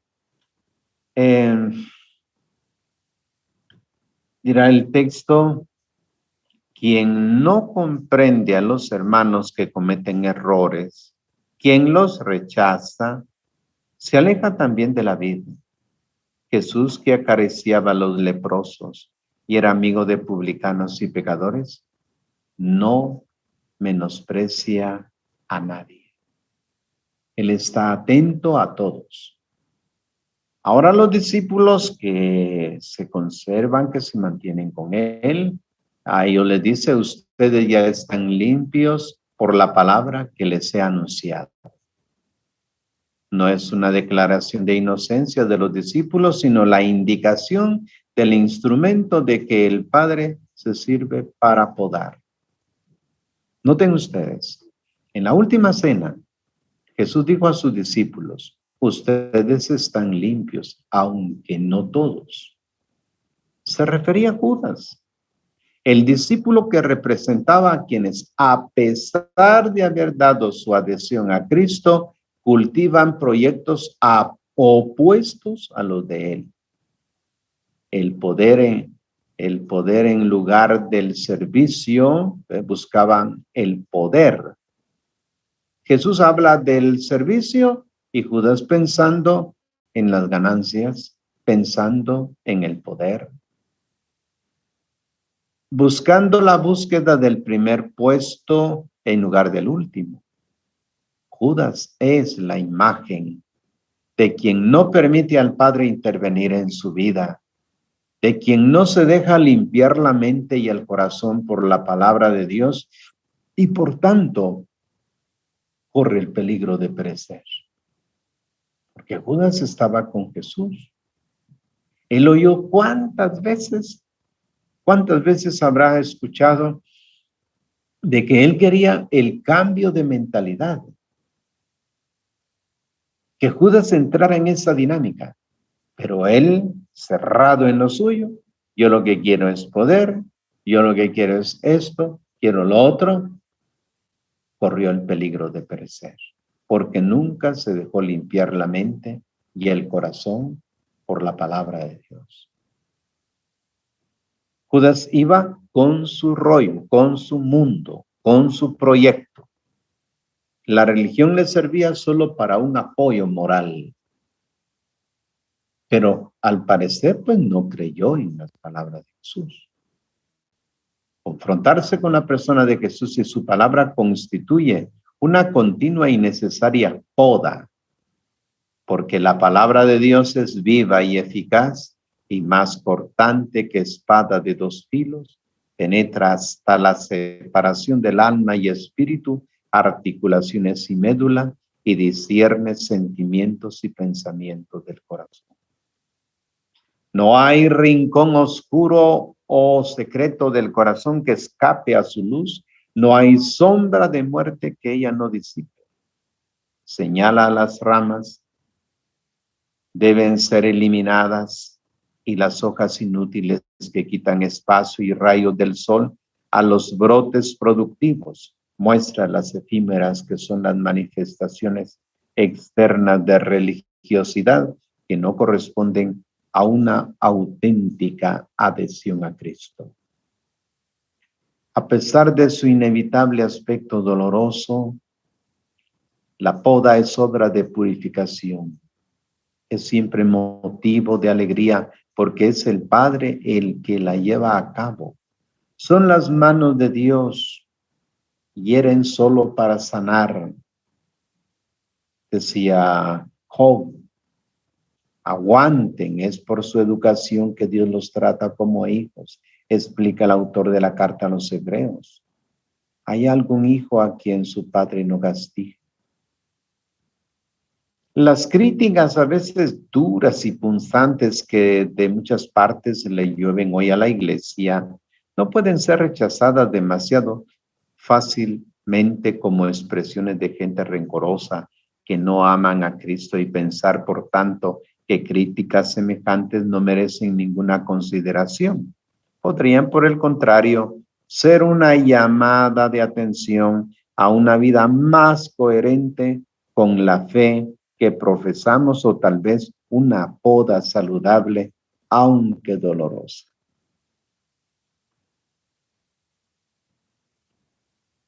dirá el texto, quien no comprende a los hermanos que cometen errores, quien los rechaza, se aleja también de la vida. Jesús, que acariciaba a los leprosos y era amigo de publicanos y pecadores, no menosprecia a nadie. Él está atento a todos. Ahora los discípulos que se conservan, que se mantienen con él, a ellos les dice, ustedes ya están limpios por la palabra que les he anunciado. No es una declaración de inocencia de los discípulos, sino la indicación del instrumento de que el Padre se sirve para podar. Noten ustedes, en la última cena, Jesús dijo a sus discípulos, ustedes están limpios, aunque no todos. Se refería a Judas, el discípulo que representaba a quienes, a pesar de haber dado su adhesión a Cristo, cultivan proyectos opuestos a los de él. El poder en lugar del servicio, buscaban el poder. Jesús habla del servicio y Judas pensando en las ganancias, pensando en el poder. Buscando la búsqueda del primer puesto en lugar del último. Judas es la imagen de quien no permite al Padre intervenir en su vida, de quien no se deja limpiar la mente y el corazón por la palabra de Dios y por tanto corre el peligro de perecer. Porque Judas estaba con Jesús. Él oyó cuántas veces habrá escuchado de que él quería el cambio de mentalidad. Que Judas entrara en esa dinámica, pero él, cerrado en lo suyo, yo lo que quiero es poder, yo lo que quiero es esto, quiero lo otro, corrió el peligro de perecer, porque nunca se dejó limpiar la mente y el corazón por la palabra de Dios. Judas iba con su rollo, con su mundo, con su proyecto. La religión le servía solo para un apoyo moral. Pero al parecer, pues no creyó en las palabras de Jesús. Confrontarse con la persona de Jesús y su palabra constituye una continua y necesaria poda, porque la palabra de Dios es viva y eficaz y más cortante que espada de dos filos, penetra hasta la separación del alma y espíritu, articulaciones y médula, y discierne sentimientos y pensamientos del corazón. No hay rincón oscuro o secreto del corazón que escape a su luz. No hay sombra de muerte que ella no disipe. Señala a las ramas, deben ser eliminadas, y las hojas inútiles que quitan espacio y rayos del sol a los brotes productivos. Muestra las efímeras que son las manifestaciones externas de religiosidad que no corresponden a una auténtica adhesión a Cristo. A pesar de su inevitable aspecto doloroso, la poda es obra de purificación. Es siempre motivo de alegría porque es el Padre el que la lleva a cabo. Son las manos de Dios, hieren solo para sanar. Decía Job, aguanten, es por su educación que Dios los trata como hijos, explica el autor de la carta a los Hebreos. ¿Hay algún hijo a quien su padre no castiga? Las críticas a veces duras y punzantes que de muchas partes le llueven hoy a la iglesia no pueden ser rechazadas demasiado fácilmente como expresiones de gente rencorosa que no aman a Cristo y pensar, por tanto, que críticas semejantes no merecen ninguna consideración. Podrían, por el contrario, ser una llamada de atención a una vida más coherente con la fe que profesamos o tal vez una poda saludable, aunque dolorosa.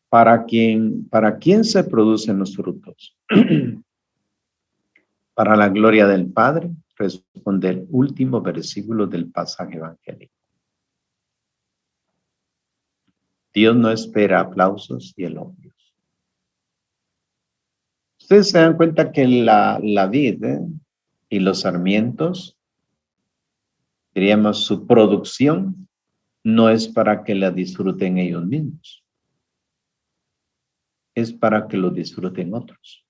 ¿Para quién se producen los frutos? Para la gloria del Padre, responde el último versículo del pasaje evangélico. Dios no espera aplausos y elogios. Ustedes se dan cuenta que la vid y los sarmientos, diríamos, su producción no es para que la disfruten ellos mismos, es para que lo disfruten otros.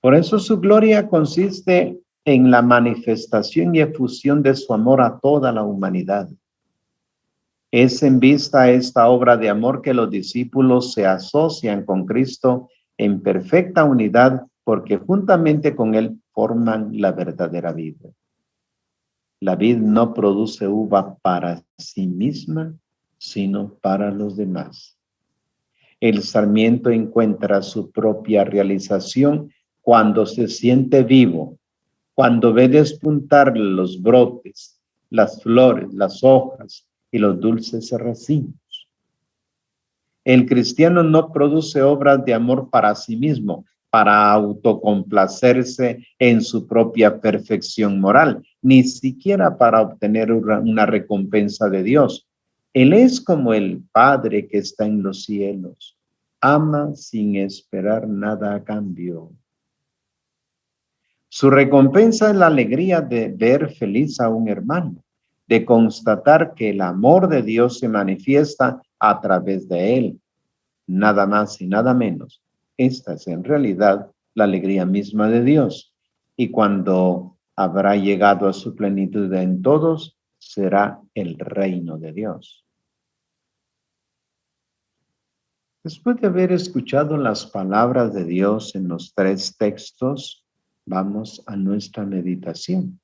Por eso su gloria consiste en la manifestación y efusión de su amor a toda la humanidad. Es en vista a esta obra de amor que los discípulos se asocian con Cristo en perfecta unidad, porque juntamente con Él forman la verdadera vida. La vid no produce uva para sí misma, sino para los demás. El sarmiento encuentra su propia realización cuando se siente vivo, cuando ve despuntar los brotes, las flores, las hojas y los dulces racimos. El cristiano no produce obras de amor para sí mismo, para autocomplacerse en su propia perfección moral, ni siquiera para obtener una recompensa de Dios. Él es como el Padre que está en los cielos. Ama sin esperar nada a cambio. Su recompensa es la alegría de ver feliz a un hermano, de constatar que el amor de Dios se manifiesta a través de él. Nada más y nada menos. Esta es en realidad la alegría misma de Dios. Y cuando habrá llegado a su plenitud en todos, será el reino de Dios. Después de haber escuchado las palabras de Dios en los tres textos, vamos a nuestra meditación.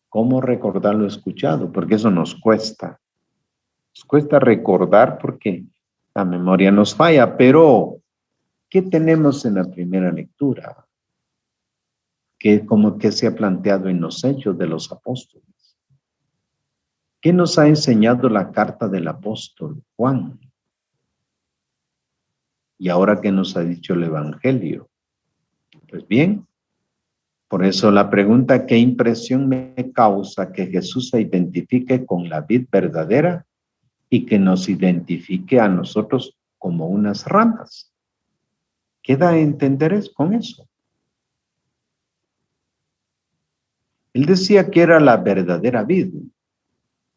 ¿Cómo recordar lo escuchado? Porque eso nos cuesta. Nos cuesta recordar porque la memoria nos falla, pero ¿qué tenemos en la primera lectura? ¿Qué se ha planteado en los hechos de los apóstoles? ¿Qué nos ha enseñado la carta del apóstol Juan? Y ahora, ¿qué nos ha dicho el Evangelio? Pues bien, por eso la pregunta, ¿qué impresión me causa que Jesús se identifique con la vid verdadera y que nos identifique a nosotros como unas ramas? ¿Qué da a entender con eso? Él decía que era la verdadera vid.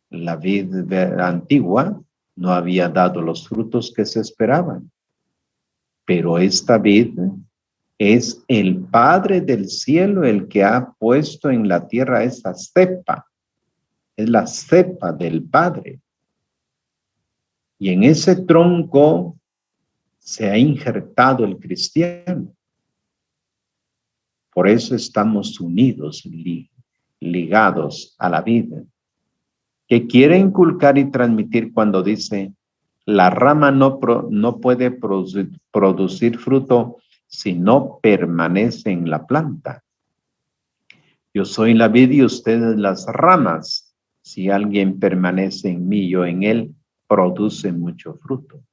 La vid antigua no había dado los frutos que se esperaban, pero esta vid es el Padre del cielo el que ha puesto en la tierra esa cepa. Es la cepa del Padre. Y en ese tronco se ha injertado el cristiano. Por eso estamos unidos, ligados a la vida. Que quiere inculcar y transmitir cuando dice, la rama no puede producir fruto si no permanece en la planta. Yo soy la vid y ustedes las ramas. Si alguien permanece en mí y yo en él, produce mucho fruto.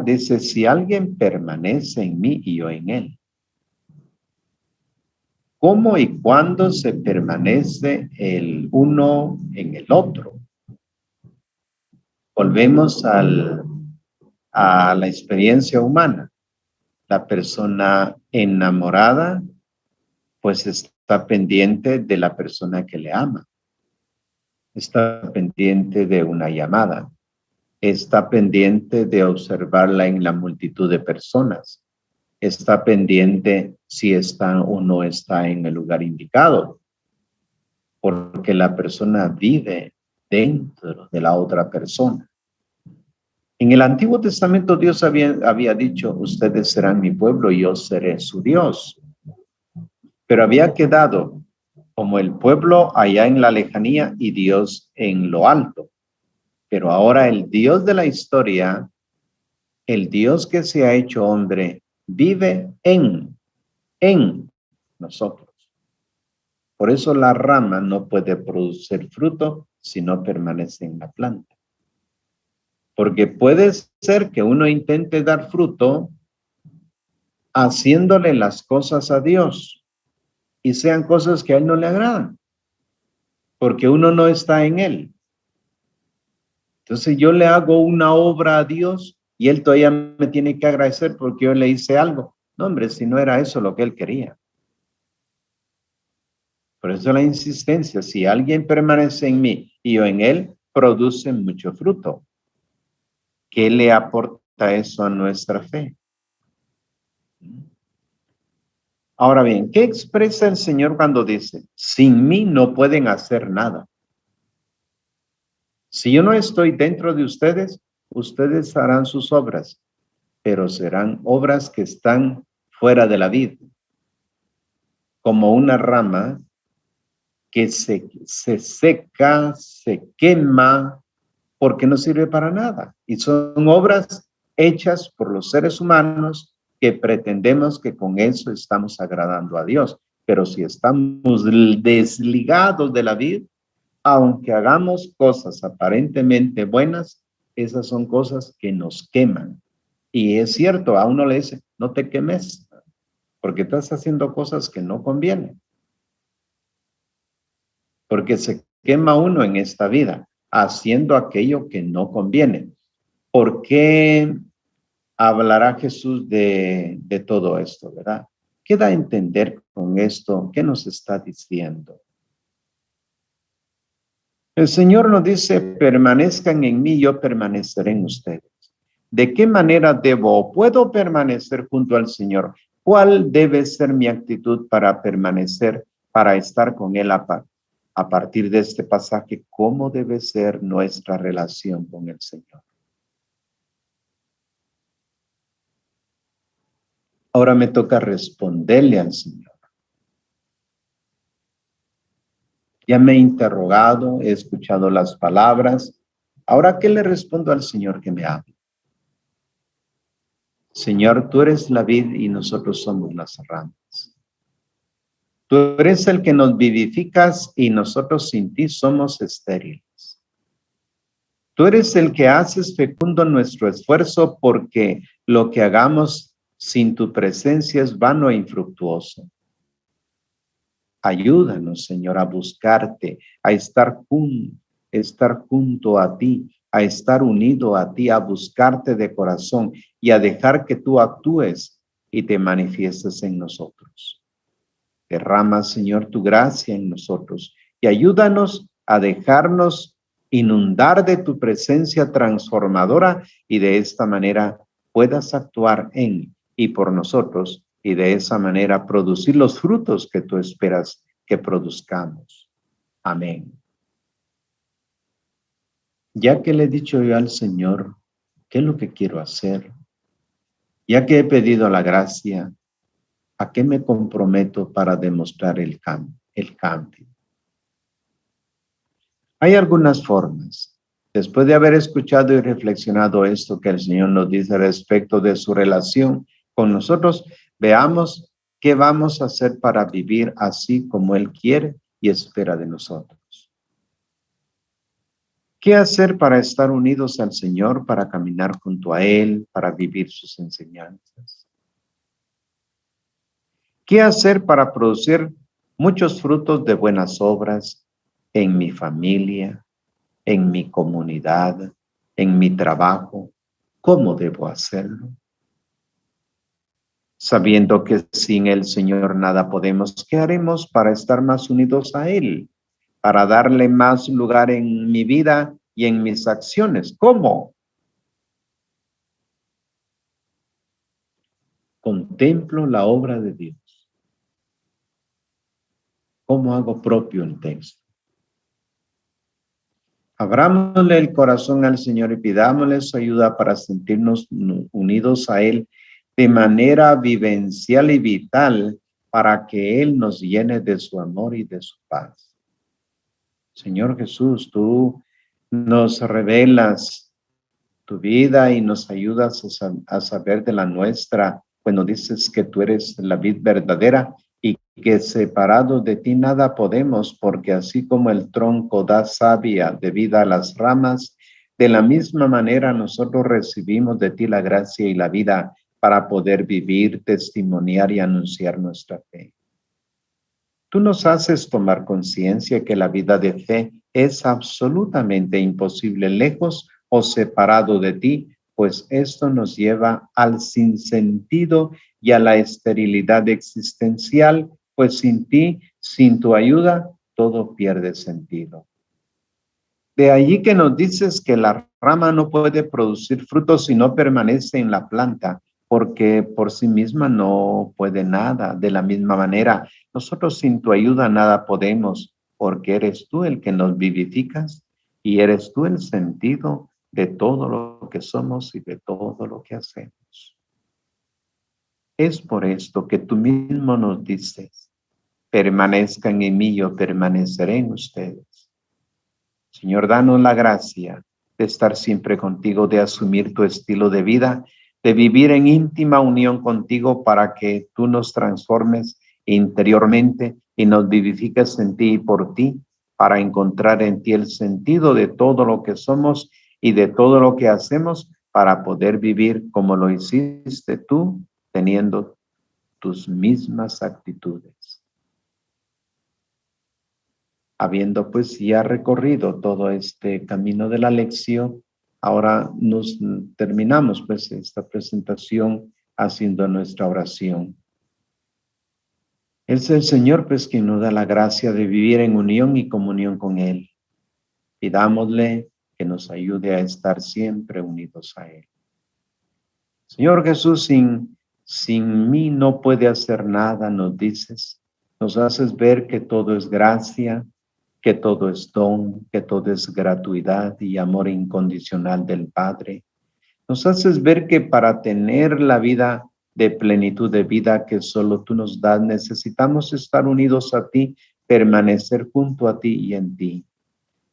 Dice, si alguien permanece en mí y yo en él. cómo y cuándo se permanece el uno en el otro. Volvemos a la experiencia humana. La persona enamorada, pues está pendiente de la persona que le ama. Está pendiente de una llamada. Está pendiente de observarla en la multitud de personas. Está pendiente si está o no está en el lugar indicado, porque la persona vive dentro de la otra persona. En el Antiguo Testamento Dios había dicho, ustedes serán mi pueblo y yo seré su Dios. Pero había quedado como el pueblo allá en la lejanía y Dios en lo alto. Pero ahora el Dios de la historia, el Dios que se ha hecho hombre, vive en nosotros. Por eso la rama no puede producir fruto si no permanece en la planta. Porque puede ser que uno intente dar fruto haciéndole las cosas a Dios y sean cosas que a Él no le agradan, porque uno no está en Él. Entonces yo le hago una obra a Dios y Él todavía me tiene que agradecer porque yo le hice algo. No, hombre, si no era eso lo que Él quería. Por eso la insistencia, si alguien permanece en mí y yo en Él, produce mucho fruto. ¿Qué le aporta eso a nuestra fe? Ahora bien, ¿qué expresa el Señor cuando dice, sin mí no pueden hacer nada? Si yo no estoy dentro de ustedes, ustedes harán sus obras, pero serán obras que están fuera de la vid, como una rama que se seca, se quema, porque no sirve para nada. Y son obras hechas por los seres humanos que pretendemos que con eso estamos agradando a Dios. Pero si estamos desligados de la vid, aunque hagamos cosas aparentemente buenas, esas son cosas que nos queman. Y es cierto, a uno le dice, no te quemes, porque estás haciendo cosas que no convienen. Porque se quema uno en esta vida, haciendo aquello que no conviene. ¿Por qué hablará Jesús de todo esto, verdad? ¿Qué da a entender con esto? ¿Qué nos está diciendo? El Señor nos dice, permanezcan en mí, yo permaneceré en ustedes. ¿De qué manera debo o puedo permanecer junto al Señor? ¿Cuál debe ser mi actitud para permanecer, para estar con Él a partir de este pasaje? ¿Cómo debe ser nuestra relación con el Señor? Ahora me toca responderle al Señor. Ya me he interrogado, he escuchado las palabras. Ahora, ¿qué le respondo al Señor que me habla? Señor, tú eres la vid y nosotros somos las ramas. Tú eres el que nos vivificas y nosotros sin ti somos estériles. Tú eres el que haces fecundo nuestro esfuerzo porque lo que hagamos sin tu presencia es vano e infructuoso. Ayúdanos, Señor, a buscarte, a estar junto a ti, a estar unido a ti, a buscarte de corazón y a dejar que tú actúes y te manifiestes en nosotros. Derrama, Señor, tu gracia en nosotros y ayúdanos a dejarnos inundar de tu presencia transformadora y de esta manera puedas actuar en y por nosotros y de esa manera producir los frutos que tú esperas que produzcamos. Amén. Ya que le he dicho yo al Señor, ¿qué es lo que quiero hacer? Ya que he pedido la gracia, ¿a qué me comprometo para demostrar el cambio? Hay algunas formas. Después de haber escuchado y reflexionado esto que el Señor nos dice respecto de su relación con nosotros, veamos qué vamos a hacer para vivir así como Él quiere y espera de nosotros. ¿Qué hacer para estar unidos al Señor, para caminar junto a Él, para vivir sus enseñanzas? ¿Qué hacer para producir muchos frutos de buenas obras en mi familia, en mi comunidad, en mi trabajo. ¿Cómo debo hacerlo? Sabiendo que sin el Señor nada podemos, ¿qué haremos para estar más unidos a Él? Para darle más lugar en mi vida y en mis acciones. ¿Cómo? Contemplo la obra de Dios. ¿Cómo hago propio el texto? Abrámosle el corazón al Señor y pidámosle su ayuda para sentirnos unidos a Él de manera vivencial y vital para que Él nos llene de su amor y de su paz. Señor Jesús, tú nos revelas tu vida y nos ayudas a saber de la nuestra cuando dices que tú eres la vid verdadera y que separado de ti nada podemos, porque así como el tronco da savia de vida a las ramas, de la misma manera nosotros recibimos de ti la gracia y la vida para poder vivir, testimoniar y anunciar nuestra fe. Tú nos haces tomar conciencia que la vida de fe es absolutamente imposible lejos o separado de ti, pues esto nos lleva al sinsentido y a la esterilidad existencial, pues sin ti, sin tu ayuda, todo pierde sentido. De allí que nos dices que la rama no puede producir frutos si no permanece en la planta, porque por sí misma no puede nada. De la misma manera, nosotros sin tu ayuda nada podemos, porque eres tú el que nos vivificas y eres tú el sentido de todo lo que somos y de todo lo que hacemos. Es por esto que tú mismo nos dices, permanezcan en mí, yo permaneceré en ustedes. Señor, danos la gracia de estar siempre contigo, de asumir tu estilo de vida, de vivir en íntima unión contigo para que tú nos transformes interiormente y nos vivifiques en ti y por ti, para encontrar en ti el sentido de todo lo que somos y de todo lo que hacemos para poder vivir como lo hiciste tú, teniendo tus mismas actitudes. Habiendo pues ya recorrido todo este camino de la lección, ahora nos terminamos pues esta presentación haciendo nuestra oración. Es el Señor pues quien nos da la gracia de vivir en unión y comunión con Él. Pidámosle que nos ayude a estar siempre unidos a Él. Señor Jesús, sin mí no puede hacer nada, nos dices. Nos haces ver que todo es gracia, que todo es don, que todo es gratuidad y amor incondicional del Padre. Nos haces ver que para tener la vida de plenitud de vida que solo tú nos das, necesitamos estar unidos a ti, permanecer junto a ti y en ti,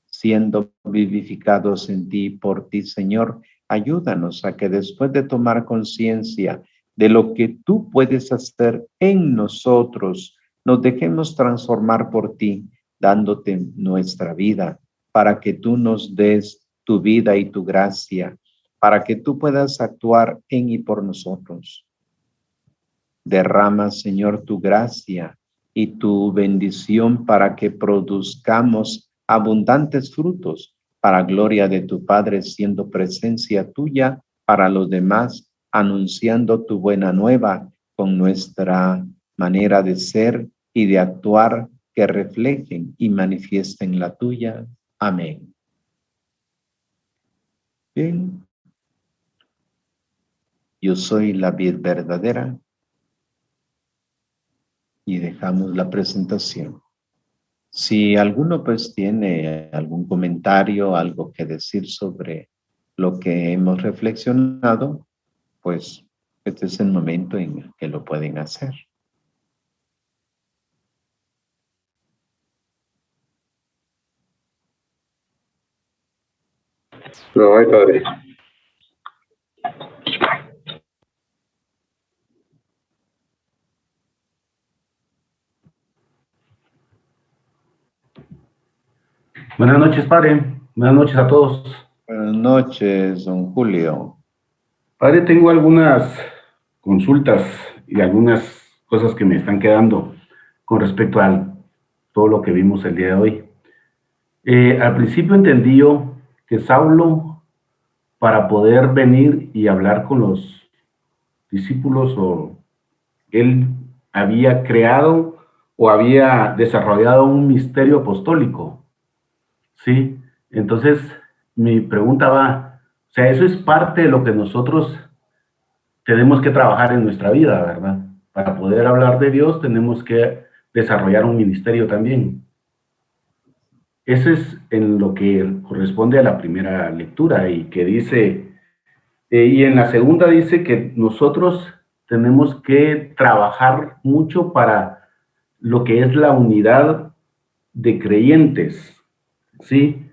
siendo vivificados en ti por ti, Señor. Ayúdanos a que después de tomar conciencia de lo que tú puedes hacer en nosotros, nos dejemos transformar por ti, dándote nuestra vida, para que tú nos des tu vida y tu gracia, para que tú puedas actuar en y por nosotros. Derrama, Señor, tu gracia y tu bendición para que produzcamos abundantes frutos para gloria de tu Padre, siendo presencia tuya para los demás, anunciando tu buena nueva con nuestra manera de ser y de actuar, que reflejen y manifiesten la tuya. Amén. Bien. Yo soy la vid verdadera. Y dejamos la presentación. Si alguno pues tiene algún comentario, algo que decir sobre lo que hemos reflexionado, pues este es el momento en el que lo pueden hacer. No hay, padre. Buenas noches, padre. Buenas noches a todos. Buenas noches, don Julio. Padre, tengo algunas consultas y algunas cosas que me están quedando con respecto al todo lo que vimos el día de hoy. Al principio entendí yo que Saulo, para poder venir y hablar con los discípulos, él había creado o había desarrollado un misterio apostólico, ¿sí? Entonces, mi pregunta va, o sea, eso es parte de lo que nosotros tenemos que trabajar en nuestra vida, ¿verdad? Para poder hablar de Dios tenemos que desarrollar un ministerio también. Eso es en lo que corresponde a la primera lectura y que dice, y en la segunda dice que nosotros tenemos que trabajar mucho para lo que es la unidad de creyentes, ¿sí?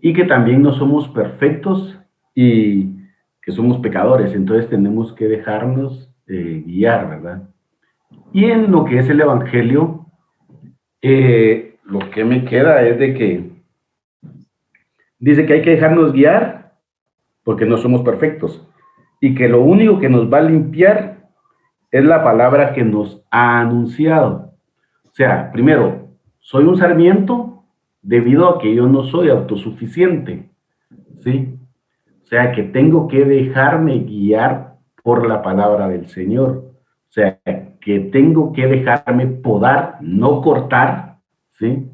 Y que también no somos perfectos y que somos pecadores, entonces tenemos que dejarnos guiar, ¿verdad? Y en lo que es el Evangelio, lo que me queda es de que dice que hay que dejarnos guiar porque no somos perfectos y que lo único que nos va a limpiar es la palabra que nos ha anunciado. O sea, primero, soy un sarmiento debido a que yo no soy autosuficiente, ¿sí? O sea, que tengo que dejarme guiar por la palabra del Señor. O sea, que tengo que dejarme podar, no cortar, ¿sí?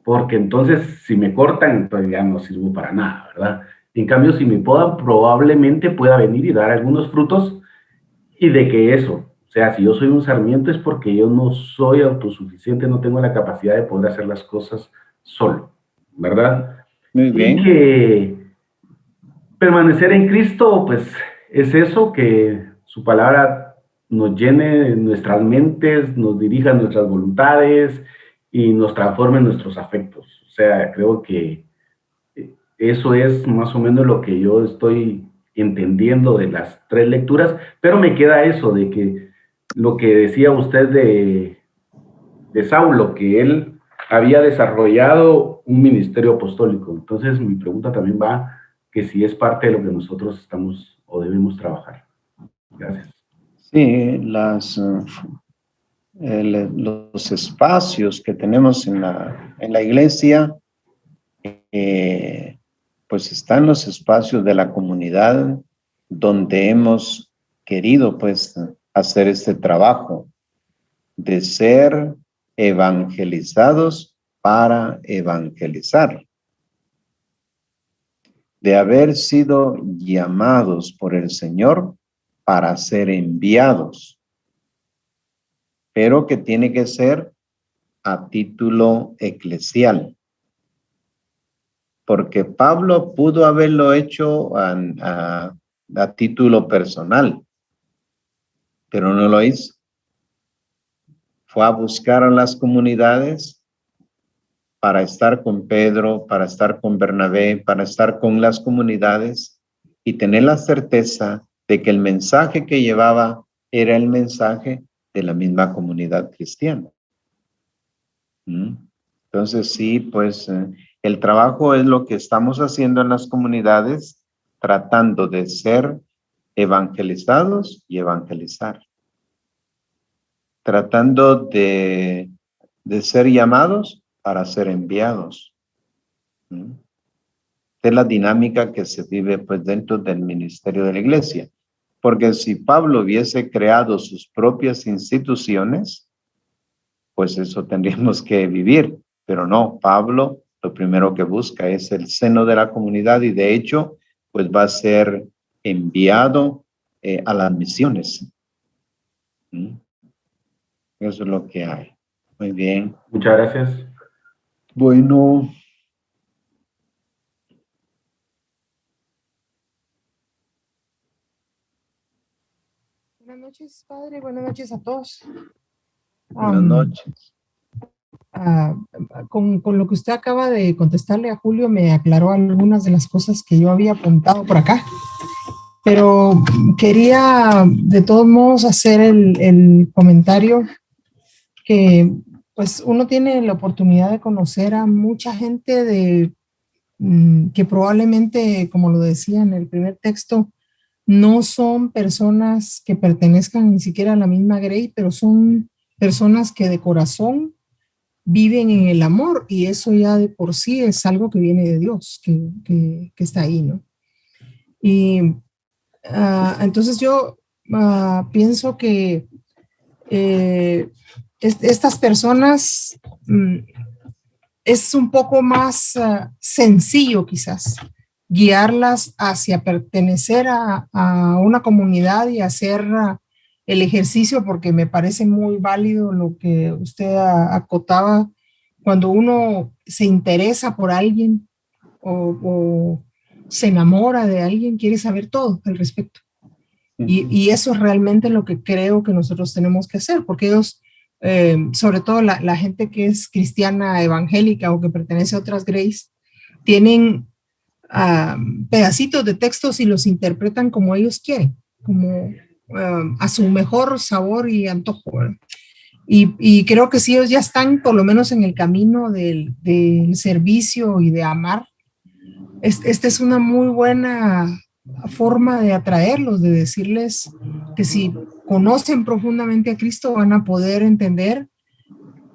Porque entonces si me cortan, pues ya no sirvo para nada, ¿verdad? En cambio, si me podan, probablemente pueda venir y dar algunos frutos y de que eso, o sea, si yo soy un sarmiento es porque yo no soy autosuficiente, no tengo la capacidad de poder hacer las cosas solo, ¿verdad? Muy Y bien. que permanecer en Cristo, pues es eso, que su palabra nos llene nuestras mentes, nos dirija nuestras voluntades y nos transforme nuestros afectos. O sea, creo que eso es más o menos lo que yo estoy entendiendo de las tres lecturas, pero me queda eso de que lo que decía usted de Saulo, que él había desarrollado un ministerio apostólico. Entonces mi pregunta también va que si es parte de lo que nosotros estamos o debemos trabajar. Gracias. Sí, los espacios que tenemos en la iglesia, pues están los espacios de la comunidad donde hemos querido pues hacer este trabajo de ser evangelizados para evangelizar, de haber sido llamados por el Señor para ser enviados, pero que tiene que ser a título eclesial. Porque Pablo pudo haberlo hecho a título personal, pero no lo hizo. Fue a buscar a las comunidades para estar con Pedro, para estar con Bernabé, para estar con las comunidades y tener la certeza de que el mensaje que llevaba era el mensaje de la misma comunidad cristiana. Entonces sí, pues el trabajo es lo que estamos haciendo en las comunidades, tratando de ser evangelizados y evangelizar. Tratando de ser llamados para ser enviados. Es la dinámica que se vive pues dentro del ministerio de la iglesia. Porque si Pablo hubiese creado sus propias instituciones, pues eso tendríamos que vivir. Pero no, Pablo lo primero que busca es el seno de la comunidad y de hecho pues va a ser enviado a las misiones. Eso es lo que hay. Muy bien. Muchas gracias. Bueno. Buenas noches, padre. Buenas noches a todos. Buenas noches. Con lo que usted acaba de contestarle a Julio, me aclaró algunas de las cosas que yo había apuntado por acá. Pero quería, de todos modos, hacer el comentario que, pues, uno tiene la oportunidad de conocer a mucha gente que probablemente, como lo decía en el primer texto, no son personas que pertenezcan ni siquiera a la misma grey, pero son personas que de corazón viven en el amor, y eso ya de por sí es algo que viene de Dios, que está ahí, ¿no? Y entonces yo pienso que estas personas es un poco más sencillo quizás guiarlas hacia pertenecer a una comunidad y hacer el ejercicio, porque me parece muy válido lo que usted acotaba, cuando uno se interesa por alguien o se enamora de alguien, quiere saber todo al respecto. Y eso es realmente lo que creo que nosotros tenemos que hacer, porque ellos, sobre todo la gente que es cristiana evangélica o que pertenece a otras Grace, tienen pedacitos de textos y los interpretan como ellos quieren, como a su mejor sabor y antojo, ¿verdad? Y creo que si ellos ya están por lo menos en el camino del servicio y de amar, esta es una muy buena forma de atraerlos, de decirles que si conocen profundamente a Cristo van a poder entender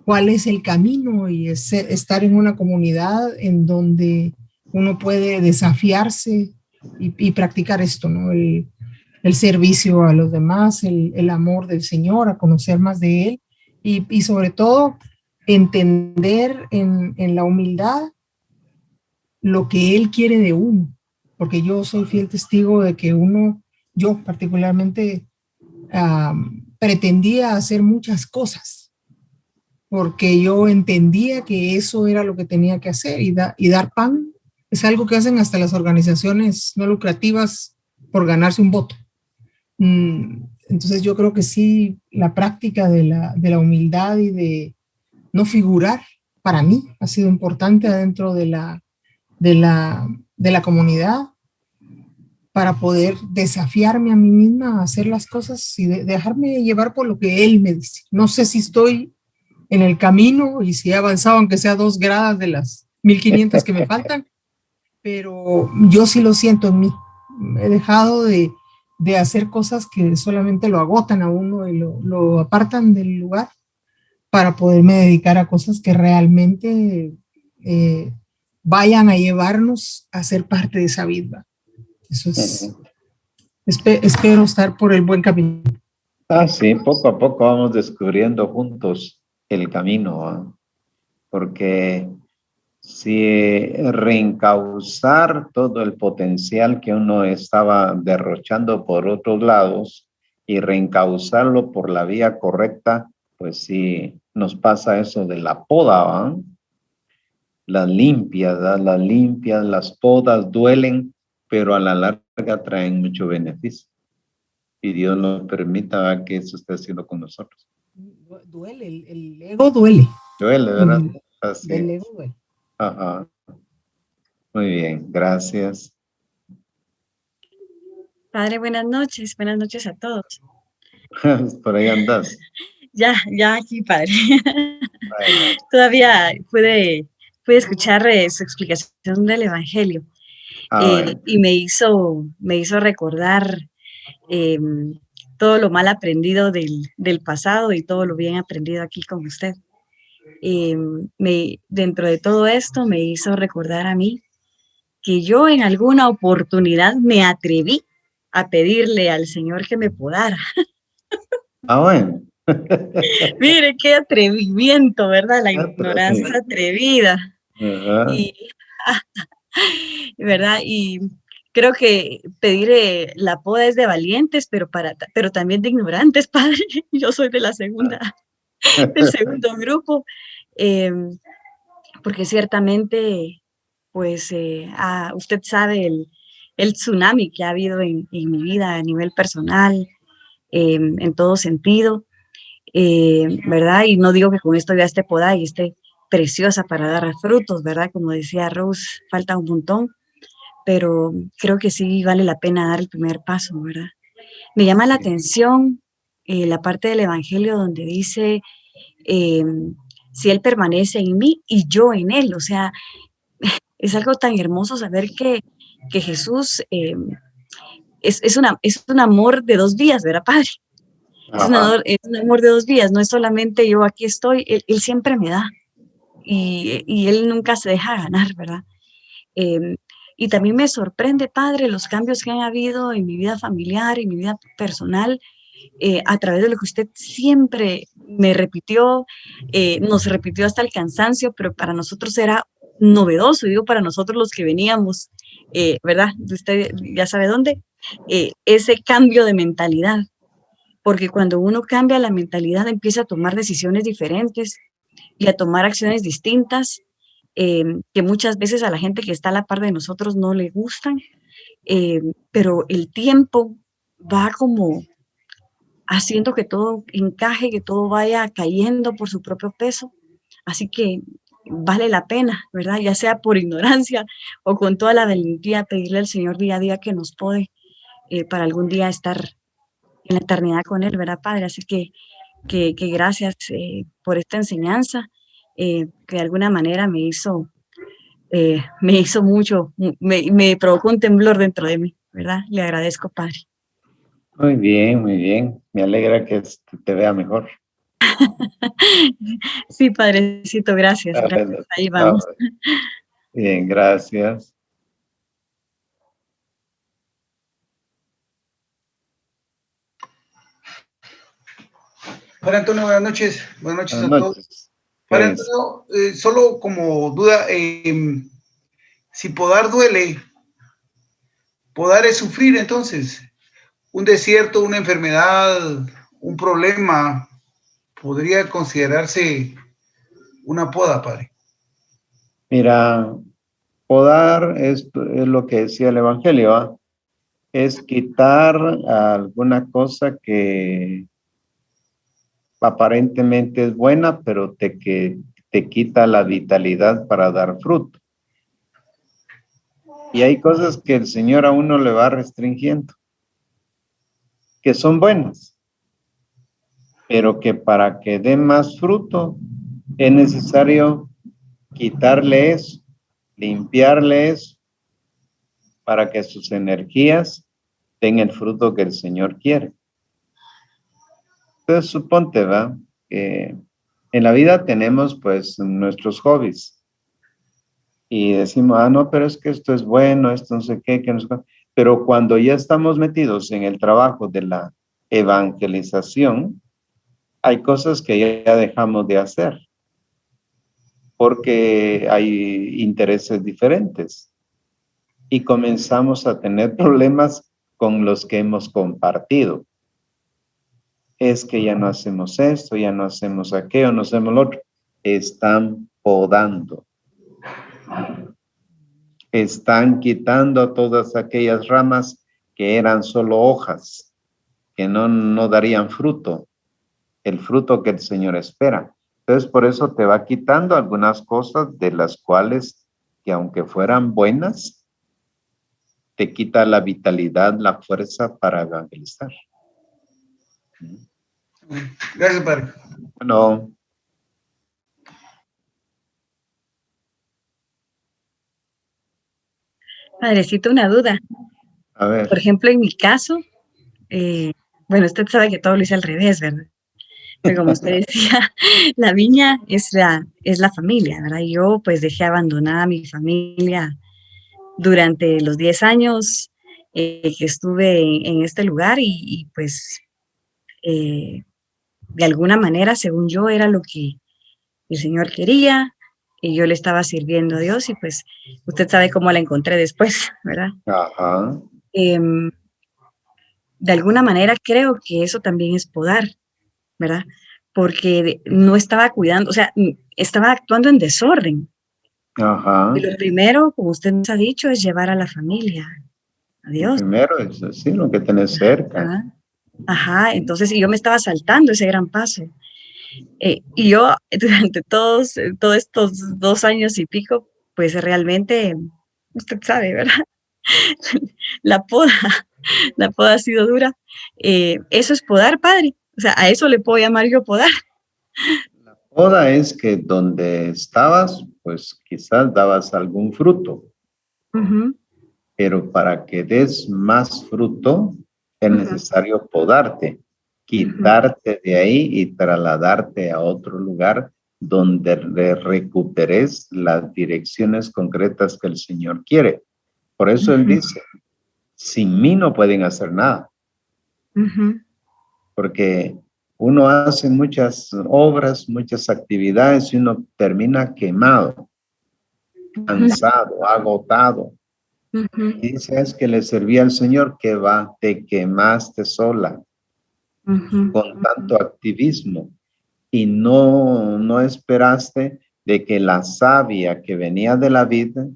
cuál es el camino y estar en una comunidad en donde uno puede desafiarse y practicar esto, ¿no? El servicio a los demás, el amor del Señor, a conocer más de Él y sobre todo entender en la humildad lo que Él quiere de uno, porque yo soy fiel testigo de que yo particularmente pretendía hacer muchas cosas, porque yo entendía que eso era lo que tenía que hacer y dar pan es algo que hacen hasta las organizaciones no lucrativas por ganarse un voto. Entonces yo creo que sí, la práctica de la humildad y de no figurar, para mí ha sido importante adentro de la comunidad para poder desafiarme a mí misma a hacer las cosas y dejarme llevar por lo que Él me dice. No sé si estoy en el camino y si he avanzado, aunque sea 2 gradas de las 1500 que me faltan, pero yo sí lo siento en mí. He dejado de hacer cosas que solamente lo agotan a uno y lo apartan del lugar para poderme dedicar a cosas que realmente vayan a llevarnos a ser parte de esa vida. Eso es, espero estar por el buen camino. Sí, poco a poco vamos descubriendo juntos el camino, ¿eh? Porque si reencauzar todo el potencial que uno estaba derrochando por otros lados y reencauzarlo por la vía correcta, pues sí nos pasa eso de la poda, ¿eh? Las limpias, las podas duelen, pero a la larga traen mucho beneficio. Y Dios nos permita que eso esté haciendo con nosotros. Duele, el ego duele. Duele, ¿verdad? Así. El ego duele. Ajá. Muy bien, gracias. Padre, buenas noches a todos. Por ahí andas. Ya aquí, Padre. Bueno. Todavía pude escuchar su explicación del Evangelio Bueno. y me hizo recordar todo lo mal aprendido del pasado y todo lo bien aprendido aquí con usted. Dentro de todo esto me hizo recordar a mí que yo en alguna oportunidad me atreví a pedirle al Señor que me podara. Bueno. Mire, qué atrevimiento, ¿verdad? La ignorancia atrevida. Y, ¿verdad? Y creo que pedir la poda es de valientes, pero también de ignorantes, Padre. Yo soy de la del segundo grupo, porque ciertamente, pues, usted sabe el tsunami que ha habido en mi vida a nivel personal, en todo sentido, ¿verdad? Y no digo que con esto ya esté podada y esté preciosa para dar frutos, ¿verdad? Como decía Rose, falta un montón, pero creo que sí vale la pena dar el primer paso, ¿verdad? Me llama la atención la parte del Evangelio donde dice, si Él permanece en mí y yo en Él, o sea, es algo tan hermoso saber que Jesús es un amor de 2 vías, ¿verdad, Padre? Es un amor de 2 vías, no es solamente yo aquí estoy, él siempre me da. y Él nunca se deja ganar, ¿verdad? Y también me sorprende, Padre, los cambios que han habido en mi vida familiar, en mi vida personal, a través de lo que usted siempre me repitió, nos repitió hasta el cansancio, pero para nosotros era novedoso, digo, para nosotros los que veníamos, ¿verdad? Usted ya sabe dónde, ese cambio de mentalidad, porque cuando uno cambia la mentalidad empieza a tomar decisiones diferentes y a tomar acciones distintas, que muchas veces a la gente que está a la par de nosotros no le gustan, pero el tiempo va como haciendo que todo encaje, que todo vaya cayendo por su propio peso. Así que vale la pena, ¿verdad? Ya sea por ignorancia o con toda la valentía, pedirle al Señor día a día que nos puede para algún día estar en la eternidad con Él, ¿verdad, Padre? Así que gracias por esta enseñanza, que de alguna manera me hizo mucho, me provocó un temblor dentro de mí, ¿verdad? Le agradezco, Padre. Muy bien, muy bien. Me alegra que te vea mejor. Sí, Padrecito, gracias, Ah, gracias. bueno, Ahí vamos. bien, gracias. Padre Antonio, buenas noches. Buenas noches Buenas a todos. noches. Padre Antonio, solo como duda, si podar duele, podar es sufrir, entonces, un desierto, una enfermedad, un problema, podría considerarse una poda, Padre. Mira, podar es lo que decía el Evangelio, ¿va? Es quitar alguna cosa que aparentemente es buena, pero que te quita la vitalidad para dar fruto. Y hay cosas que el Señor a uno le va restringiendo, que son buenas, pero que para que dé más fruto es necesario quitarle eso, limpiarle eso, para que sus energías den el fruto que el Señor quiere. Entonces, suponte, ¿va? Que en la vida tenemos, pues, nuestros hobbies. Y decimos, no, pero es que esto es bueno, esto no sé qué, que no sé qué. Pero cuando ya estamos metidos en el trabajo de la evangelización, hay cosas que ya dejamos de hacer. Porque hay intereses diferentes. Y comenzamos a tener problemas con los que hemos compartido. Es que ya no hacemos esto, ya no hacemos aquello, no hacemos lo otro. Están podando. Están quitando todas aquellas ramas que eran solo hojas, que no darían fruto, el fruto que el Señor espera. Entonces, por eso te va quitando algunas cosas de las cuales, que aunque fueran buenas, te quita la vitalidad, la fuerza para evangelizar. Gracias, Padre. Bueno. Padrecito, una duda. A ver. Por ejemplo, en mi caso, bueno, usted sabe que todo lo hice al revés, ¿verdad? Pero como usted decía, la viña es la familia, ¿verdad? Yo pues dejé abandonada a mi familia durante los 10 años que estuve en este lugar y pues de alguna manera, según yo, era lo que el Señor quería y yo le estaba sirviendo a Dios y pues usted sabe cómo la encontré después, ¿verdad? Ajá. De alguna manera creo que eso también es podar, ¿verdad? Porque no estaba cuidando, o sea, estaba actuando en desorden. Ajá. Y lo primero, como usted nos ha dicho, es llevar a la familia a Dios. Primero es decir, lo que tenés cerca. Ajá, entonces y yo me estaba saltando ese gran paso. Y yo durante todos estos 2 años y pico, pues realmente, usted sabe, ¿verdad? La poda ha sido dura. Eso es podar, Padre. O sea, a eso le puedo llamar yo podar. La poda es que donde estabas, pues quizás dabas algún fruto. Pero para que des más fruto, es necesario podarte, quitarte de ahí y trasladarte a otro lugar donde recuperes las direcciones concretas que el Señor quiere. Por eso Él dice, sin mí no pueden hacer nada. Porque uno hace muchas obras, muchas actividades y uno termina quemado, cansado, agotado. Y dice, es que le servía al Señor, que va, te quemaste sola con tanto activismo y no esperaste de que la savia que venía de la vida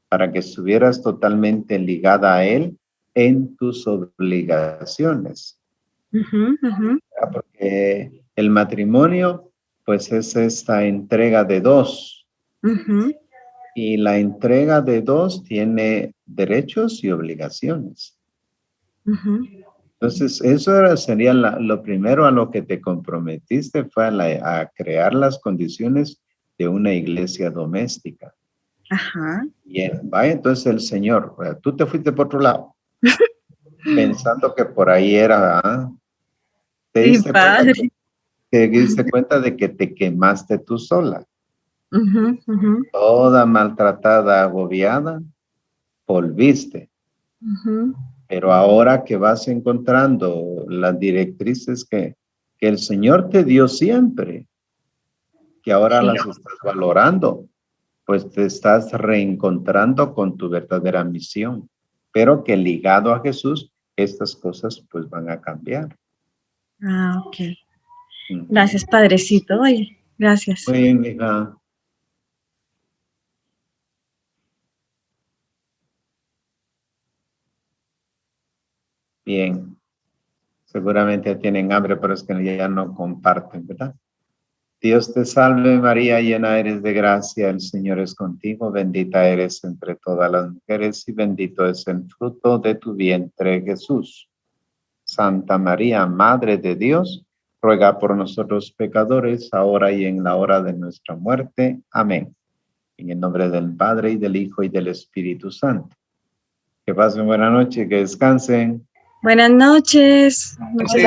para que estuvieras totalmente ligada a Él en tus obligaciones. Porque el matrimonio, pues es esta entrega de dos. Y la entrega de dos tiene derechos y obligaciones. Entonces, eso sería lo primero a lo que te comprometiste, fue a crear las condiciones de una iglesia doméstica. Bien, vaya, entonces el Señor, tú te fuiste por otro lado, pensando que por ahí era, te diste cuenta de que te quemaste tú sola. Toda maltratada, agobiada, volviste. Pero ahora que vas encontrando las directrices que el Señor te dio siempre, que ahora las estás valorando, pues te estás reencontrando con tu verdadera misión, pero que ligado a Jesús, estas cosas pues van a cambiar. Ok. Gracias, Padrecito. Oye, gracias. Muy bien, hija. Bien. Seguramente tienen hambre, pero es que ya no comparten, ¿verdad? Dios te salve María, llena eres de gracia, el Señor es contigo, bendita eres entre todas las mujeres y bendito es el fruto de tu vientre, Jesús. Santa María, Madre de Dios, ruega por nosotros pecadores, ahora y en la hora de nuestra muerte. Amén. En el nombre del Padre, y del Hijo, y del Espíritu Santo. Que pasen buena noche, que descansen. Buenas noches. Sí.